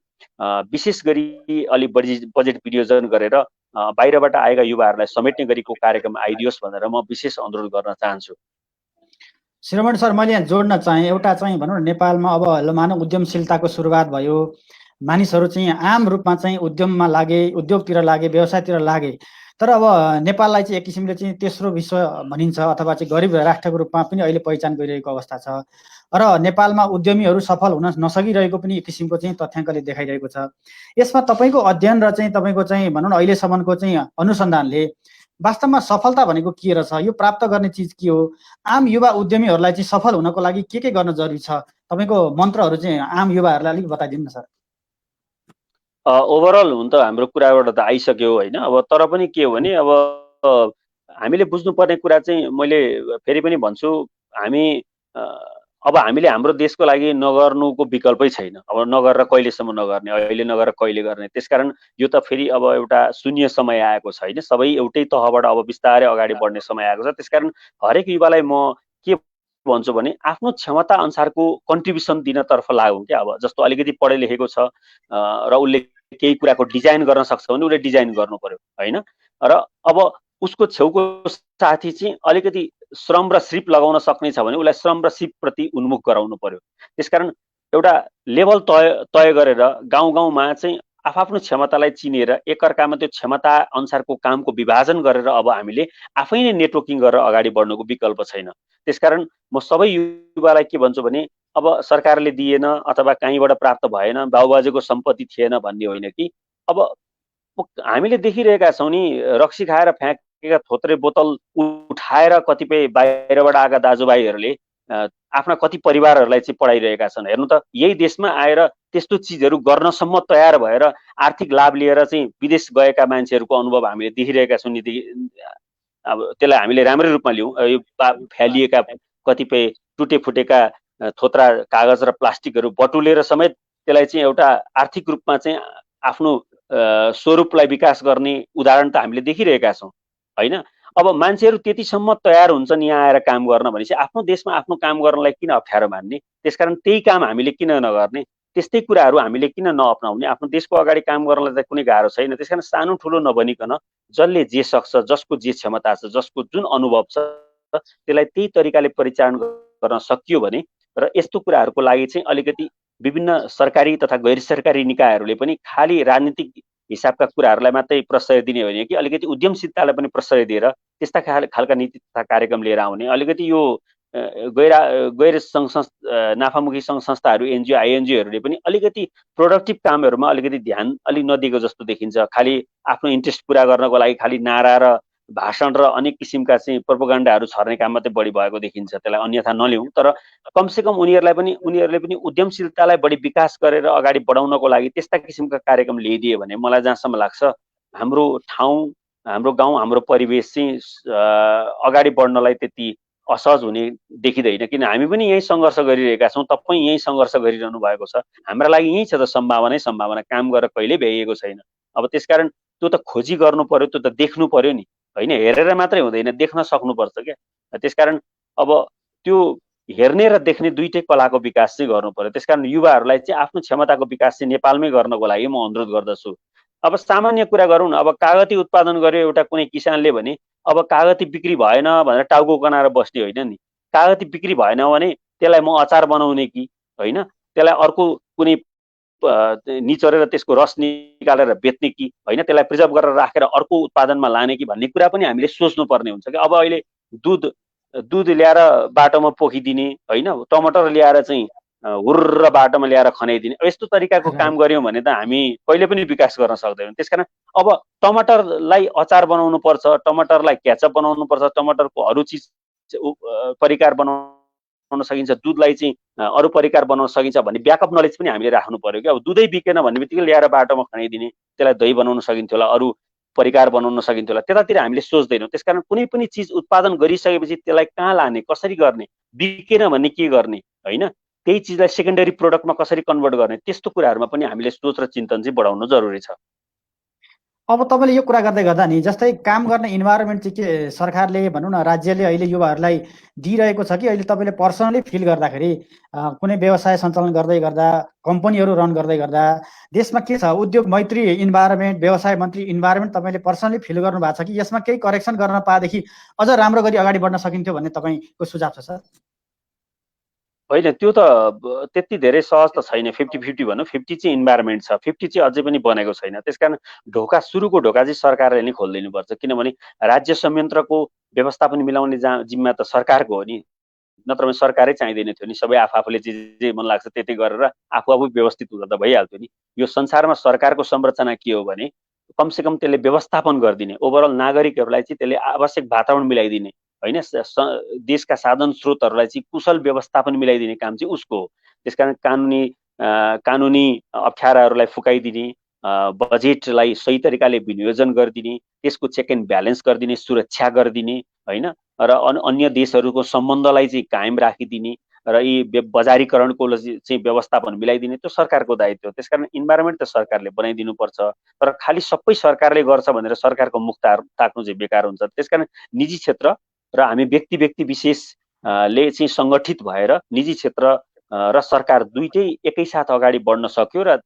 विशेष गरी अलि बढी बजेट विनियोजन गरेर बाहिरबाट आएका युवाहरूलाई समेट्ने गरीको कार्यक्रम आइदियोस् भनेर म विशेष अनुरोध गर्न चाहन्छु। श्रीमण सर, मैले यहाँ जोड्न चाहेँ एउटा चाहिँ भनौँ न, नेपालमा अब मानव उद्यमशीलताको सुरुवात भयो, मानिसहरू चाहिँ आम रूपमा चाहिँ उद्यममा लागे, उद्योगतिर लागे, व्यवसायतिर लागे। तर अब नेपाललाई चाहिँ एक किसिमले चाहिँ तेस्रो विश्व भनिन्छ अथवा चाहिँ गरिब राष्ट्रको रूपमा पनि अहिले पहिचान गरिरहेको अवस्था छ र नेपालमा उद्यमीहरू सफल हुन नसकिरहेको पनि एक किसिमको चाहिँ तथ्याङ्कले देखाइरहेको छ। यसमा तपाईँको अध्ययन र चाहिँ तपाईँको चाहिँ भनौँ न अहिलेसम्मको चाहिँ अनुसन्धानले वास्तवमा सफलता भनेको के रहेछ, यो प्राप्त गर्ने चिज के हो, आम युवा उद्यमीहरूलाई चाहिँ सफल हुनको लागि के गर्न जरुरी छ, तपाईँको मन्त्रहरू चाहिँ आम युवाहरूलाई अलिक बताइदिनु न सर। ओभरअल हुन त हाम्रो कुराबाट त आइसक्यो होइन। अब तर पनि के हो भने अब हामीले बुझ्नुपर्ने कुरा चाहिँ मैले फेरि पनि भन्छु, अब हामीले हाम्रो देशको लागि नगर्नुको विकल्पै छैन। अब नगरेर कहिलेसम्म नगर्ने, अहिले नगरेर कहिले गर्ने। त्यसकारण यो त फेरि अब एउटा शून्य समय आएको छ होइन, सबै एउटै तहबाट अब बिस्तारै अगाडि बढ्ने समय आएको छ। त्यसकारण हरेक युवालाई म के भन्छु भने आफ्नो क्षमता अनुसारको कन्ट्रिब्युसन दिनतर्फ लागौँ क्या। अब जस्तो अलिकति पढे लेखेको छ र उसले केही कुराको डिजाइन गर्न सक्छ भने उसले डिजाइन गर्नु पर्यो होइन। र अब उसको छेउको साथी चाहिँ अलिकति श्रम र सिप लगाउन सक्ने छ भने उसलाई श्रम र सिप प्रति उन्मुख गराउनु पर्यो। त्यसकारण एउटा लेभल तय गरेर गाउँमा चाहिँ आफ्नो क्षमतालाई चिनेर एकअर्कामा त्यो क्षमता अनुसारको कामको विभाजन गरेर अब हामीले आफै नै नेटवर्किङ गरेर अगाडि बढ्नुको विकल्प छैन। त्यसकारण म सबै युवालाई के भन्छु भने अब सरकारले दिएन अथवा कहीँबाट प्राप्त भएन, बाबुबाजेको सम्पत्ति थिएन भन्ने होइन कि अब हामीले देखिरहेका छौँ नि, रक्सी खाएर फ्याँकेका थोत्रे बोतल उठाएर कतिपय बाहिरबाट आएका दाजुभाइहरूले आफ्ना कति परिवारहरूलाई चाहिँ पढाइरहेका छन्। हेर्नु त, यही देशमा आएर त्यस्तो चिजहरू गर्नसम्म तयार भएर आर्थिक लाभ लिएर चाहिँ विदेश गएका मान्छेहरूको अनुभव हामीले देखिरहेका छौँ नि। अब त्यसलाई हामीले राम्रै रूपमा लिउँ, यो फ्यालिएका कतिपय टुटे फुटेका थोत्रा कागज र प्लास्टिकहरू बटुलेर समेत त्यसलाई चाहिँ एउटा आर्थिक रूपमा चाहिँ आफ्नो स्वरूपलाई विकास गर्ने उदाहरण त हामीले देखिरहेका छौँ होइन। अब मान्छेहरू त्यतिसम्म तयार हुन्छन् यहाँ आएर काम गर्न भनेपछि आफ्नो देशमा आफ्नो काम गर्नलाई किन अप्ठ्यारो मान्ने? त्यसकारण त्यही काम हामीले किन नगर्ने? त्यस्तै कुराहरू हामीले किन नअपनाउने? आफ्नो देशको अगाडि काम गर्नलाई त कुनै गाह्रो छैन। त्यसकारण सानो ठुलो नबनिकन जसले जे सक्छ, जसको जे क्षमता छ, जसको जुन अनुभव छ त्यसलाई त्यही तरिकाले परिचालन गर्न सकियो भने र यस्तो कुराहरूको लागि चाहिँ अलिकति विभिन्न सरकारी तथा गैर सरकारी निकायहरूले पनि खालि राजनीतिक हिसाबका कुराहरूलाई मात्रै प्रश्रय दिने होइन कि अलिकति उद्यमशीलतालाई पनि प्रश्रय दिएर त्यस्ता खालका नीति तथा कार्यक्रम लिएर आउने। अलिकति यो गैर सङ्घ नाफामुखी सङ्घ संस्थाहरू एनजिओ आइएनजिओहरूले पनि अलिकति प्रोडक्टिभ कामहरूमा अलिकति ध्यान अलिक नदिएको जस्तो देखिन्छ। खालि आफ्नो इन्ट्रेस्ट पुरा गर्नको लागि खालि नारा र भाषण र अनेक किसिमका चाहिँ प्रोपोगन्डाहरू छर्ने काम मात्रै बढी भएको देखिन्छ। त्यसलाई अन्यथा नलिउँ, तर कमसेकम उनीहरूले पनि उद्यमशीलतालाई बढी विकास गरेर अगाडि बढाउनको लागि त्यस्ता किसिमका कार्यक्रम ल्याइदिए भने मलाई जहाँसम्म लाग्छ हाम्रो ठाउँ, हाम्रो गाउँ, हाम्रो परिवेश चाहिँ अगाडि बढ्नलाई त्यति असहज हुने देखिँदैन। किन हामी पनि यही सङ्घर्ष गरिरहेका छौँ, तपाईँ यही सङ्घर्ष गरिरहनु भएको छ, हाम्रा लागि यही छ त सम्भावना, काम गरेर कहिल्यै भ्याइएको छैन। अब त्यसकारण त्यो त खोजी गर्नु पर्यो, त्यो त देख्नु पर्यो नि, होइन हेरेर मात्रै हुँदैन, देख्न सक्नुपर्छ क्या। त्यसकारण अब त्यो हेर्ने र देख्ने दुईटै कलाको विकास चाहिँ गर्नु पर्यो। त्यसकारण युवाहरूलाई चाहिँ आफ्नो क्षमताको विकास चाहिँ नेपालमै गर्नको लागि म अनुरोध गर्दछु। अब सामान्य कुरा गरौँ न, अब कागती उत्पादन गर्यो एउटा कुनै किसानले भने अब कागती बिक्री भएन भनेर टाउको गनाएर बस्ने होइन नि। कागती बिक्री भएन भने त्यसलाई म अचार बनाउने कि होइन, त्यसलाई अर्को कुनै निचोरेर त्यसको रस निकालेर बेच्ने कि होइन, त्यसलाई प्रिजर्भ गरेर राखेर अर्को उत्पादनमा लाने कि भन्ने कुरा पनि हामीले सोच्नुपर्ने हुन्छ कि। अब अहिले दुध ल्याएर बाटोमा पोखिदिने होइन, टमाटर ल्याएर चाहिँ हुर्र बाटोमा ल्याएर खनाइदिने, यस्तो तरिकाको काम गऱ्यौँ भने त हामी कहिले पनि विकास गर्न सक्दैनौँ। त्यसकारण अब टमाटरलाई अचार बनाउनु पर्छ, टमाटरलाई केचअप बनाउनु पर्छ, टमाटरको अरू चिज परिकार बनाउन सकिन्छ, दुधलाई चाहिँ अरू परिकार बनाउन सकिन्छ भन्ने ब्याकअप नलेज पनि हामीले राख्नु पर्यो कि। अब दुधै बिकेन भन्ने बित्तिकै ल्याएर बाटोमा खनाइदिने, त्यसलाई दही बनाउन सकिन्थ्यो होला, अरू परिकार बनाउन सकिन्थ्यो होला, त्यतातिर हामीले सोच्दैनौँ। त्यसकारण कुनै पनि चिज उत्पादन गरिसकेपछि त्यसलाई कहाँ लाने, कसरी गर्ने, बिकेन भने के गर्ने, होइन त्यही चिजलाई सेकेन्डरी प्रोडक्टमा कसरी कन्भर्ट गर्ने, त्यस्तो कुराहरूमा पनि हामीले सोच र चिन्तन चाहिँ बढाउनु जरुरी छ। अब तपाईँले यो कुरा गर्दै गर्दा नि जस्तै काम गर्ने इन्भाइरोमेन्ट चाहिँ के सरकारले भनौँ न राज्यले अहिले युवाहरूलाई दिइरहेको छ कि अहिले तपाईँले पर्सनली फिल गर्दाखेरि कुनै व्यवसाय सञ्चालन गर्दै गर्दा कम्पनीहरू रन गर्दै गर्दा देशमा के छ उद्योग मैत्री इन्भाइरोमेन्ट व्यवसाय मन्त्री इन्भाइरोमेन्ट तपाईँले पर्सनली फिल गर्नु भएको छ कि यसमा केही करेक्सन गर्न पाएदेखि अझ राम्रो गरी अगाडि बढ्न सकिन्थ्यो भन्ने तपाईँको सुझाव छ सर? होइन, त्यो त त्यति धेरै सहज त छैन। 50-50 भनौँ, 50 चाहिँ इन्भाइरोमेन्ट छ, 50 चाहिँ अझै पनि बनेको छैन। त्यसकारण सुरुको ढोका चाहिँ सरकारले नै खोलिदिनुपर्छ, किनभने राज्य संयन्त्रको व्यवस्थापन मिलाउने जिम्मा त सरकारको हो नि, नत्र भने सरकारै चाहिँदैन थियो नि। सबै आफूले जे मन लाग्छ त्यति गरेर आफू व्यवस्थित हुँदा त भइहाल्थ्यो नि। यो संसारमा सरकारको संरचना के हो भने कमसेकम त्यसले व्यवस्थापन गरिदिने, ओभरअल नागरिकहरूलाई चाहिँ त्यसले आवश्यक वातावरण मिलाइदिने, होइन देशका साधन स्रोतहरूलाई चाहिँ कुशल व्यवस्थापन मिलाइदिने काम चाहिँ उसको हो। त्यसकारण कानुनी अप्ठ्याराहरूलाई फुकाइदिने, बजेटलाई सही तरिकाले विनियोजन गरिदिने, त्यसको चेक एन्ड ब्यालेन्स गरिदिने, सुरक्षा गरिदिने, होइन र अन्य देशहरूको सम्बन्धलाई चाहिँ कायम राखिदिने र यी बजारीकरणको चाहिँ व्यवस्थापन मिलाइदिने त्यो सरकारको दायित्व हो। त्यसकारण इन्भाइरोमेन्ट त सरकारले बनाइदिनुपर्छ, तर खालि सबै सरकारले गर्छ भनेर सरकारको मुख ताक्नु चाहिँ बेकार हुन्छ। त्यसकारण निजी क्षेत्र र हामी व्यक्ति विशेषले चाहिँ सङ्गठित भएर निजी क्षेत्र र सरकार दुईटै एकैसाथ अगाडि बढ्न सक्यो र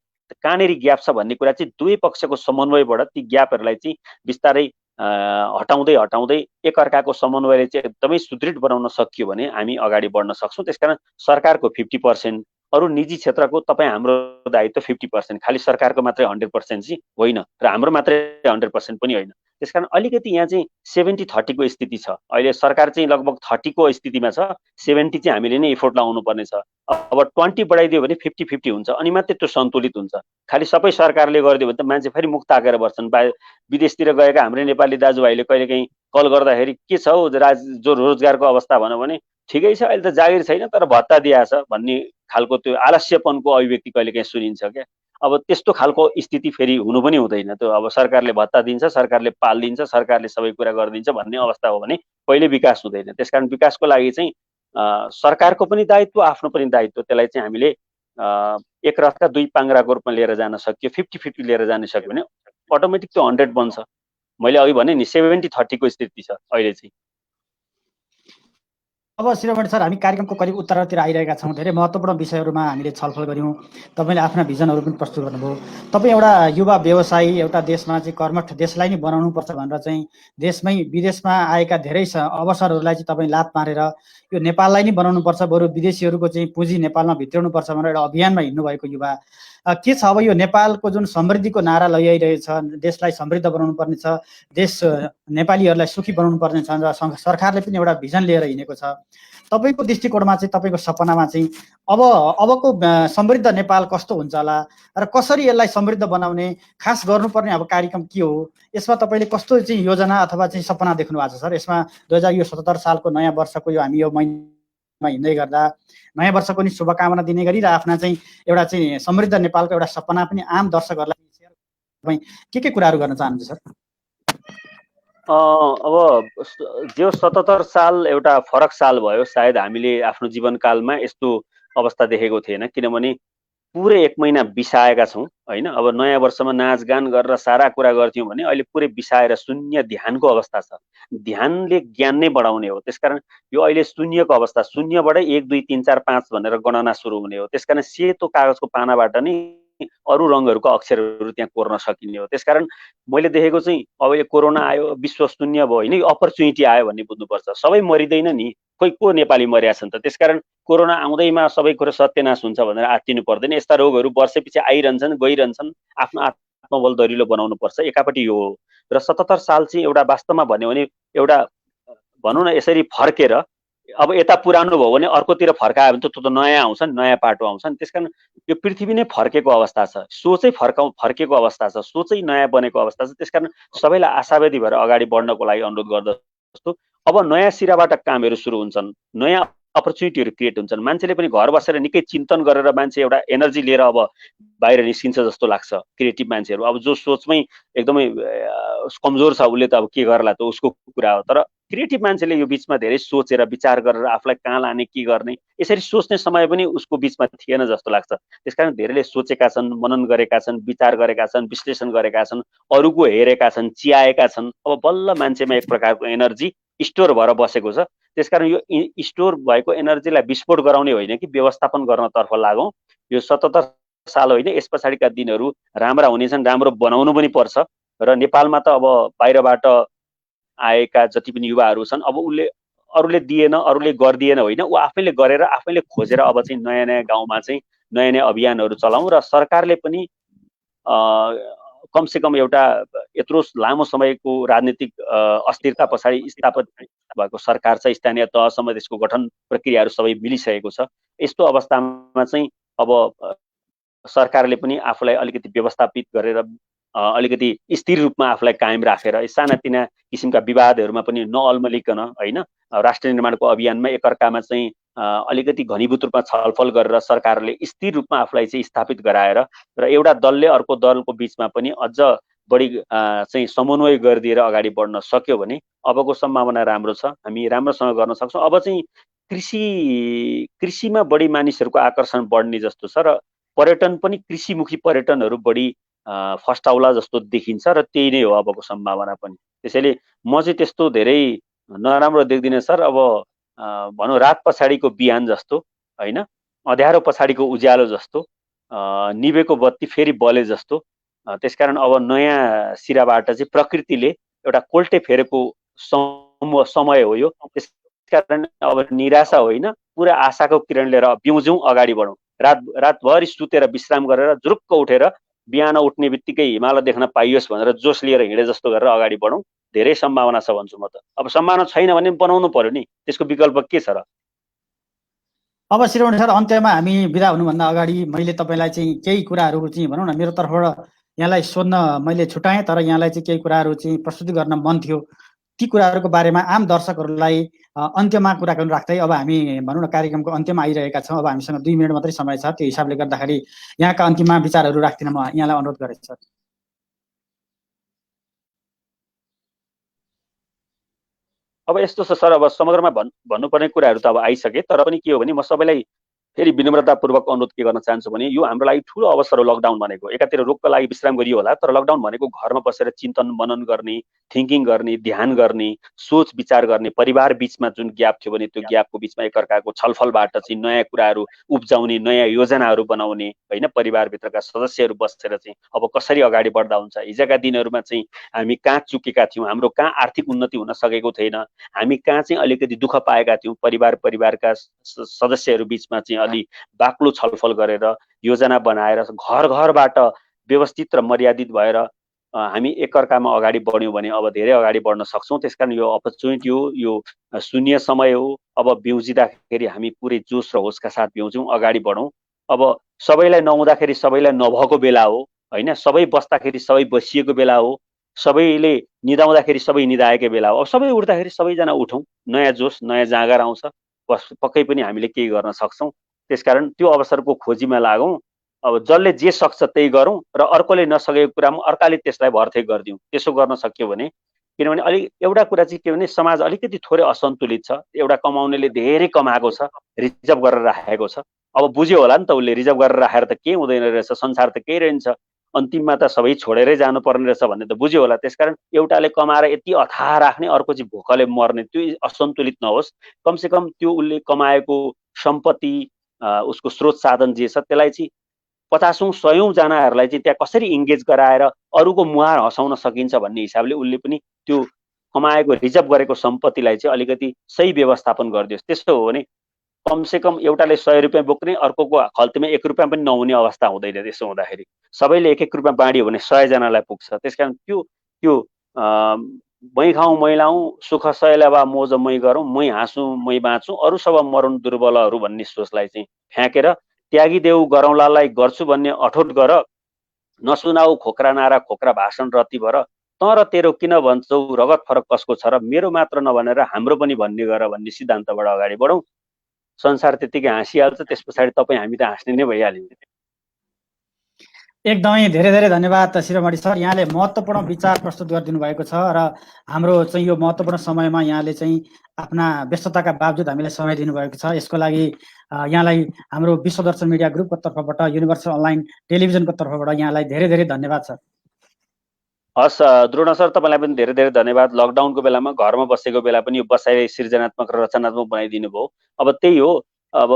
कहाँनिर ग्याप छ भन्ने कुरा चाहिँ दुवै पक्षको समन्वयबाट ती ग्यापहरूलाई चाहिँ बिस्तारै हटाउँदै एकअर्काको समन्वयले चाहिँ एकदमै सुदृढ बनाउन सकियो भने हामी अगाडि बढ्न सक्छौँ। त्यसकारण सरकारको 50%, अरू निजी क्षेत्रको तपाईँ हाम्रो दायित्व 50%, खालि सरकारको मात्रै 100% चाहिँ होइन र हाम्रो मात्रै 100% पनि होइन। त्यसकारण अलिकति यहाँ चाहिँ 70-30 को स्थिति छ। अहिले सरकार चाहिँ लगभग 30 को स्थितिमा छ, 70 चाहिँ हामीले नै एफोर्ट लगाउनु पर्ने छ। अब 20 बढाइदियो भने 50-50 हुन्छ, अनि मात्रै त्यो सन्तुलित हुन्छ। खालि सबै सरकारले गरिदियो भने त मान्छे फेरि मुख ताकेर बस्छन्। विदेशतिर गएका हाम्रो नेपाली दाजुभाइले कहिलेकाहीँ कल गर्दाखेरि के छ हौ जो रोजगारको अवस्था भनौँ भने ठिकै छ, अहिले त जागिर छैन तर भत्ता दिएछ भन्ने खालको त्यो आलस्यपनको अभिव्यक्ति कहिलेकाहीँ सुनिन्छ क्या। अब त्यस्तो खालको स्थिति फेरि हुनु पनि हुँदैन। त्यो अब सरकारले भत्ता दिन्छ, सरकारले पालिदिन्छ, सरकारले सबै कुरा गरिदिन्छ भन्ने अवस्था हो भने कहिले विकास हुँदैन। त्यसकारण विकासको लागि चाहिँ सरकारको पनि दायित्व, आफ्नो पनि दायित्व, त्यसलाई चाहिँ हामीले एक रथका दुई पाङ्ग्राको रूपमा लिएर जान सक्यो, 50-50 लिएर जान सक्यो भने अटोमेटिक त्यो 100 बन्छ। मैले अघि भने नि 70-30 को स्थिति छ अहिले चाहिँ। अब शिरोमणि सर, हामी कार्यक्रमको करिब उत्तरतिर आइरहेका छौँ। धेरै महत्त्वपूर्ण विषयहरूमा हामीले छलफल गऱ्यौँ। तपाईँले आफ्ना भिजनहरू पनि प्रस्तुत गर्नुभयो। तपाईँ एउटा युवा व्यवसायी, एउटा देशमा चाहिँ कर्मठ देशलाई नै बनाउनुपर्छ भनेर चाहिँ देशमै विदेशमा आएका धेरै अवसरहरूलाई चाहिँ तपाईँ लात मारेर यो नेपाललाई नै बनाउनुपर्छ, बरु विदेशीहरूको चाहिँ पुँजी नेपालमा भित्राउनुपर्छ भनेर एउटा अभियानमा हिँड्नुभएको युवा के छ अब यो नेपालको जुन समृद्धिको नारा लैआइरहेछ, देशलाई समृद्ध बनाउनु पर्ने छ, देश नेपालीहरूलाई सुखी बनाउनु पर्ने छ र सरकारले पनि एउटा भिजन लिएर हिँडेको छ। तपाईँको दृष्टिकोणमा चाहिँ, तपाईँको सपनामा चाहिँ अबको समृद्ध नेपाल कस्तो हुन्छ होला र कसरी यसलाई समृद्ध बनाउने खास गर्नुपर्ने अब कार्यक्रम के हो, यसमा तपाईँले कस्तो चाहिँ योजना अथवा चाहिँ सपना देख्नु भएको छ सर? यसमा 2077 सालको नयाँ वर्षको यो हामी यो महिनामा हिँड्दै गर्दा नयाँ वर्षको नि शुभकामना दिने गरी र आफ्ना चाहिँ एउटा चाहिँ समृद्ध नेपालको एउटा सपना पनि आम दर्शकहरूलाई सेयर तपाईँ के कुराहरू गर्न चाहनुहुन्छ सर? अब जो 77 साल एउटा फरक साल भयो। सायद हामीले आफ्नो जीवनकालमा यस्तो अवस्था देखेको थिएन, किनभने पुरै 1 महिना बिसाएका छौँ होइन। अब नयाँ वर्षमा नाचगान गरेर सारा कुरा गर्थ्यौँ भने अहिले पुरै बिसाएर शून्य ध्यानको अवस्था छ। ध्यानले ज्ञान नै बढाउने हो। त्यसकारण यो अहिले शून्यको अवस्था, शून्यबाटै 1 2 3 4 5 भनेर गणना सुरु हुने हो। त्यसकारण सेतो कागजको पानाबाट नै अरू रङहरूको अक्षरहरू त्यहाँ कोर्न सकिने हो। त्यसकारण मैले देखेको चाहिँ अब यो कोरोना आयो, विश्व शून्य भयो होइन, अपर्च्युनिटी आयो भन्ने बुझ्नुपर्छ। सबै मरिँदैन नि, खोइ को नेपाली मर्या छन् त। त्यसकारण कोरोना आउँदैमा सबै कुरो सत्यनाश हुन्छ भनेर आत्तिनु पर्दैन। यस्ता रोगहरू वर्षपछि आइरहन्छन्, गइरहन्छन्। आफ्नो आत्मबल दरिलो बनाउनु पर्छ, एकापट्टि यो हो। र 77 साल चाहिँ एउटा वास्तवमा भन्यो भने एउटा भनौँ न यसरी फर्केर अब यता पुरानो भयो भने अर्कोतिर फर्कायो भने त नयाँ आउँछ नि, नयाँ पाटो आउँछ नि। त्यसकारण यो पृथ्वी नै फर्केको अवस्था छ, सोचै फर्केको अवस्था छ, सोचै नयाँ बनेको अवस्था छ। त्यसकारण सबैलाई आशावादी भएर अगाडि बढ्नको लागि अनुरोध गर्दछु। अब नयाँ सिराबाट कामहरू सुरु हुन्छन्, नयाँ अपर्च्युनिटीहरू क्रिएट हुन्छन्। मान्छेले पनि घर बसेर निकै चिन्तन गरेर मान्छे एउटा एनर्जी लिएर अब बाहिर निस्किन्छ जस्तो लाग्छ। क्रिएटिभ मान्छेहरू अब जो सोचमै एकदमै कमजोर छ उसले त अब के गर्ला त, उसको कुरा हो। तर क्रिएटिभ मान्छेले यो बिचमा धेरै सोचेर विचार गरेर आफूलाई कहाँ लाने, के गर्ने, यसरी सोच्ने समय पनि उसको बिचमा थिएन जस्तो लाग्छ। त्यसकारण धेरैले सोचेका छन्, मनन गरेका छन्, विचार गरेका छन्, विश्लेषण गरेका छन्, अरूको हेरेका छन्, चियाएका छन्। अब बल्ल मान्छेमा एक प्रकारको एनर्जी स्टोर भएर बसेको छ। त्यसकारण यो स्टोर भएको एनर्जीलाई विस्फोट गराउने होइन कि व्यवस्थापन गर्नतर्फ लागौँ। यो 77 साल होइन, यस पछाडिका दिनहरू राम्रा हुनेछन्, राम्रो बनाउनु पनि पर्छ। र नेपालमा त अब बाहिरबाट आएका जति पनि युवाहरू छन्, अब अरूले दिएन, अरूले गरिदिएन होइन, ऊ आफैले गरेर आफैले खोजेर अब चाहिँ नयाँ नयाँ गाउँमा चाहिँ नयाँ नयाँ अभियानहरू चलाउँ। र सरकारले पनि कमसेकम एउटा यत्रो लामो समयको राजनीतिक अस्थिरता पछाडि स्थापित भएको सरकार छ, स्थानीय तहसम्म त्यसको गठन प्रक्रियाहरू सबै मिलिसकेको छ। यस्तो अवस्थामा चाहिँ अब सरकारले पनि आफूलाई अलिकति व्यवस्थापित गरेर अलिकति स्थिर रूपमा आफूलाई कायम राखेर सानातिना किसिमका विवादहरूमा पनि नअल्मलिकन होइन, राष्ट्र निर्माणको अभियानमा एकअर्कामा चाहिँ अलिकति घनीभूत रूपमा छलफल गरेर सरकारले स्थिर रूपमा आफूलाई चाहिँ स्थापित गराएर र एउटा दलले अर्को दलको बिचमा पनि अझ बढी चाहिँ समन्वय गरिदिएर अगाडि बढ्न सक्यो भने अबको सम्भावना राम्रो छ, हामी राम्रोसँग गर्न सक्छौँ। अब चाहिँ कृषिमा बढी मानिसहरूको आकर्षण बढ्ने जस्तो छ र पर्यटन पनि कृषिमुखी पर्यटनहरू बढी फस्टाउला जस्तो देखिन्छ र त्यही नै हो अबको सम्भावना पनि। त्यसैले म चाहिँ त्यस्तो धेरै नराम्रो देख्दिनँ सर। अब भनौँ रात पछाडिको बिहान जस्तो होइन, अँध्यारो पछाडिको उज्यालो जस्तो, निभेको बत्ती फेरि बले जस्तो। त्यसकारण अब नयाँ सिराबाट चाहिँ प्रकृतिले एउटा कोल्टे फेरेको समय हो यो। त्यसकारण अब निराशा होइन, पुरा आशाको किरण लिएर बिउजौँ, अगाडि बढौँ। रातभरि सुतेर विश्राम गरेर जुरुक्क उठेर बिहान उठ्ने बित्तिकै हिमालय देख्न पाइयोस् भनेर जोस लिएर हिँडे जस्तो गरेर अगाडि बढौँ। धेरै सम्भावना छ भन्छु म त। अब सम्भावना छैन भने बनाउनु पर्यो नि, त्यसको विकल्प के छ र? अब शिरोमणि सर, अन्त्यमा हामी बिदा हुनुभन्दा अगाडि मैले तपाईँलाई चाहिँ केही कुराहरू चाहिँ भनौँ न मेरो तर्फबाट यहाँलाई सोध्न मैले छुटाएँ, तर यहाँलाई चाहिँ केही कुराहरू चाहिँ प्रस्तुति गर्न मन थियो। ती कुराहरूको बारेमा आम दर्शकहरूलाई अन्त्यमा कुराकानी राख्दै अब हामी भनौँ न कार्यक्रमको अन्त्यमा आइरहेका छौँ। अब हामीसँग 2 मिनट मात्रै समय छ। त्यो हिसाबले गर्दाखेरि यहाँका अन्तिममा विचारहरू राख्दिन म यहाँलाई अनुरोध गरेँ सर। अब यस्तो छ सर, अब समग्रमा भन्नुपर्ने कुराहरू त अब आइसके, तर पनि के हो भने म सबैलाई फेरि विनम्रतापूर्वक अनुरोध के गर्न चाहन्छु भने यो हाम्रो लागि ठुलो अवसर हो लकडाउन भनेको। एकातिर रोगको लागि विश्राम गरियो होला, तर लकडाउन भनेको घरमा बसेर चिन्तन मनन गर्ने, थिङ्किङ गर्ने, ध्यान गर्ने, सोच विचार गर्ने, परिवार बिचमा जुन ग्याप थियो भने त्यो ग्यापको बिचमा एकअर्काको छलफलबाट चाहिँ नयाँ कुराहरू उब्जाउने, नयाँ योजनाहरू बनाउने, होइन, परिवारभित्रका सदस्यहरू बसेर चाहिँ अब कसरी अगाडि बढ्दा हुन्छ, हिजोका दिनहरूमा चाहिँ हामी कहाँ चुकेका थियौँ, हाम्रो कहाँ आर्थिक उन्नति हुन सकेको थिएन, हामी कहाँ चाहिँ अलिकति दुःख पाएका थियौँ, परिवारका सदस्यहरू बिचमा चाहिँ अलि बाक्लो छलफल गरेर योजना बनाएर घर घरबाट व्यवस्थित र मर्यादित भएर हामी एकअर्कामा अगाडि बढ्यौँ भने अब धेरै अगाडि बढ्न सक्छौँ। त्यसकारण यो अपर्च्युनिटी हो, यो शून्य समय हो। अब बिउजिँदाखेरि हामी पुरै जोस र होसका साथ बिउजौँ, अगाडि बढौँ। अब सबैलाई नहुँदाखेरि सबैलाई नभएको बेला हो, होइन, सबै बस्दाखेरि सबै बसिएको बेला हो, सबैले निदाउँदाखेरि सबै निदाएकै बेला हो। अब सबै उठ्दाखेरि सबैजना उठौँ, नयाँ जोस नयाँ जाँगर आउँछ, पक्कै पनि हामीले केही गर्न सक्छौँ। त्यसकारण त्यो अवसरको खोजीमा लागौँ। अब जसले जे सक्छ त्यही गरौँ र अर्कोले नसकेको कुरामा अर्काले त्यसलाई भर्थे गरिदिउँ। त्यसो गर्न सक्यो भने, किनभने एउटा कुरा चाहिँ के भने समाज अलिकति थोरै असन्तुलित छ। एउटा कमाउनेले धेरै कमाएको छ, रिजर्भ गरेर राखेको छ। अब बुझ्यो होला नि त उसले, रिजर्भ गरेर राखेर त केही हुँदैन रहेछ, संसार त केही रहन्छ, अन्तिममा त सबै छोडेरै जानुपर्ने रहेछ भन्ने त बुझ्यो होला। त्यसकारण एउटाले कमाएर यति अथाह राख्ने, अर्को चाहिँ भोकले मर्ने, त्यो असन्तुलित नहोस्। कमसेकम त्यो उसले कमाएको सम्पत्ति, उसको स्रोत साधन जे छ त्यसलाई चाहिँ 50औं 100औं जनाहरूलाई चाहिँ त्यहाँ कसरी इङ्गेज गराएर अरूको मुहार हँसाउन सकिन्छ भन्ने हिसाबले उसले पनि त्यो कमाएको रिजर्भ गरेको सम्पत्तिलाई चाहिँ अलिकति सही व्यवस्थापन गरिदियोस्। त्यसो हो भने कमसेकम एउटाले 100 रुपियाँ बोक्ने, अर्कोको खल्तीमा 1 रुपियाँ पनि नहुने अवस्था हुँदैन। त्यसो हुँदाखेरि सबैले 1-1 रुपियाँ बाँडियो भने 100 जनालाई पुग्छ। त्यसकारण त्यो मै खाउँ मै लाउँ, सुख सहेला वा मोज मै गरौँ, मै हाँसौँ मै बाँचौँ, अरू सब मरुन् दुर्बलहरू भन्ने सोचलाई चाहिँ फ्याँकेर त्यागी देऊ गरौँलालाई गर्छु भन्ने अठोट गर, नसुनाऊ खोक्रा नारा खोक्रा भाषण रति भर, त र तेरो किन भन्छौ रगत फरक कसको छ र, मेरो मात्र नभनेर हाम्रो पनि भन्ने गर भन्ने सिद्धान्तबाट अगाडि बढौँ। संसार त्यतिकै हाँसिहाल्छ, त्यस पछाडि तपाईँ हामी त हाँस्ने नै भइहाल्यौँ। एकदमै धेरै धेरै धन्यवाद शिरोमणि सर, यहाँले महत्त्वपूर्ण विचार प्रस्तुत गरिदिनु भएको छ र हाम्रो चाहिँ यो महत्त्वपूर्ण समयमा यहाँले चाहिँ आफ्ना व्यस्तताका बावजुद हामीलाई समय दिनुभएको छ। यसको लागि यहाँलाई हाम्रो विश्वदर्शन मिडिया ग्रुपको तर्फबाट, युनिभर्सल अनलाइन टेलिभिजनको तर्फबाट यहाँलाई धेरै धेरै धन्यवाद सर। हस् द्रोण सर, तपाईँलाई पनि धेरै धेरै धन्यवाद। लकडाउनको बेलामा घरमा बसेको बेला पनि यो बसाइ सृजनात्मक र रचनात्मक बनाइदिनु भयो। अब त्यही हो, अब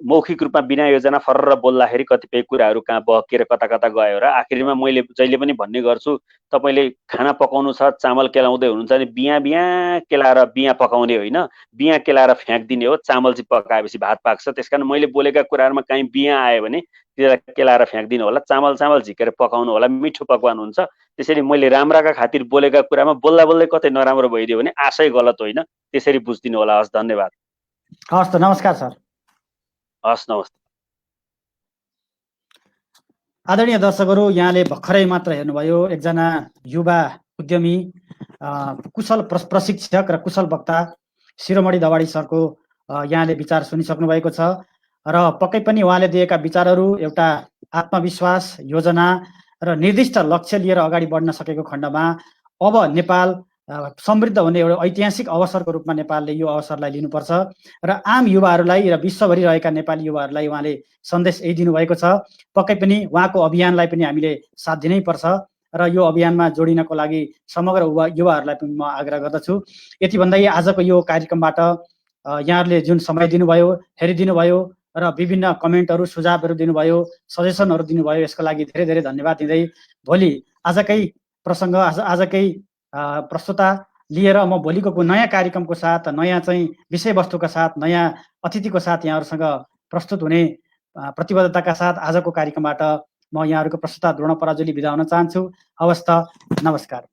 मौखिक रूपमा बिना योजना फर्र बोल्दाखेरि कतिपय कुराहरू कहाँ बहकेर कता कता गयो र आखिरमा मैले जहिले पनि भन्ने गर्छु, तपाईँले खाना पकाउनु छ, चामल केलाउँदै हुनुहुन्छ भने बिहाँ केलाएर बिहाँ पकाउने होइन, बिहाँ केलाएर फ्याँक्दिने हो। चामल चाहिँ पकाएपछि भात पाक्छ। त्यसकारण मैले बोलेका कुराहरूमा काहीँ बिहाँ आयो भने त्यसलाई केलाएर फ्याँक्दिनु होला, चामल झिकेर पकाउनु होला, मिठो पकवान हुन्छ। त्यसरी मैले राम्राका खातिर बोलेका कुरामा बोल्दा बोल्दै कतै नराम्रो भइदियो भने आशय गलत होइन, त्यसरी बुझिदिनु होला। हस्, धन्यवाद। हस् त, नमस्कार सर। हस्, नमस्ते। आदरणीय दर्शकहरू, यहाँले भर्खरै मात्र हेर्नुभयो एकजना युवा उद्यमी, कुशल प्रशिक्षक र कुशल वक्ता शिरोमणि दवाडी सरको यहाँले विचार सुनिसक्नु भएको छ र पक्कै पनि उहाँले दिएका विचारहरू एउटा आत्मविश्वास, योजना र निर्दिष्ट लक्ष्य लिएर अगाडि बढ्न सकेको खण्डमा अब नेपाल समृद्ध हुने एउटा ऐतिहासिक अवसरको रूपमा नेपालले यो अवसरलाई लिनुपर्छ र आम युवाहरूलाई र विश्वभरि रहेका नेपाली युवाहरूलाई उहाँले सन्देश यही दिनुभएको छ। पक्कै पनि उहाँको अभियानलाई पनि हामीले साथ दिनै पर्छ र यो अभियानमा जोडिनको लागि समग्र युवाहरूलाई पनि म आग्रह गर्दछु। यति भन्दै आजको यो कार्यक्रमबाट यहाँहरूले जुन समय दिनुभयो, हेरिदिनुभयो र विभिन्न कमेन्टहरू, सुझावहरू दिनुभयो, सजेसनहरू दिनुभयो, यसको लागि धेरै धेरै धन्यवाद दिँदै भोलि आजकै प्रसङ्ग, आजकै प्रस्तुता लिएर म भोलिको नयाँ कार्यक्रमको साथ, नयाँ चाहिँ विषयवस्तुका साथ, नयाँ अतिथिको साथ यहाँहरूसँग प्रस्तुत हुने प्रतिबद्धताका साथ आजको कार्यक्रमबाट म यहाँहरूको प्रस्तुता द्रोण पराजुली बिदा हुन चाहन्छु। हवस् त, नमस्कार।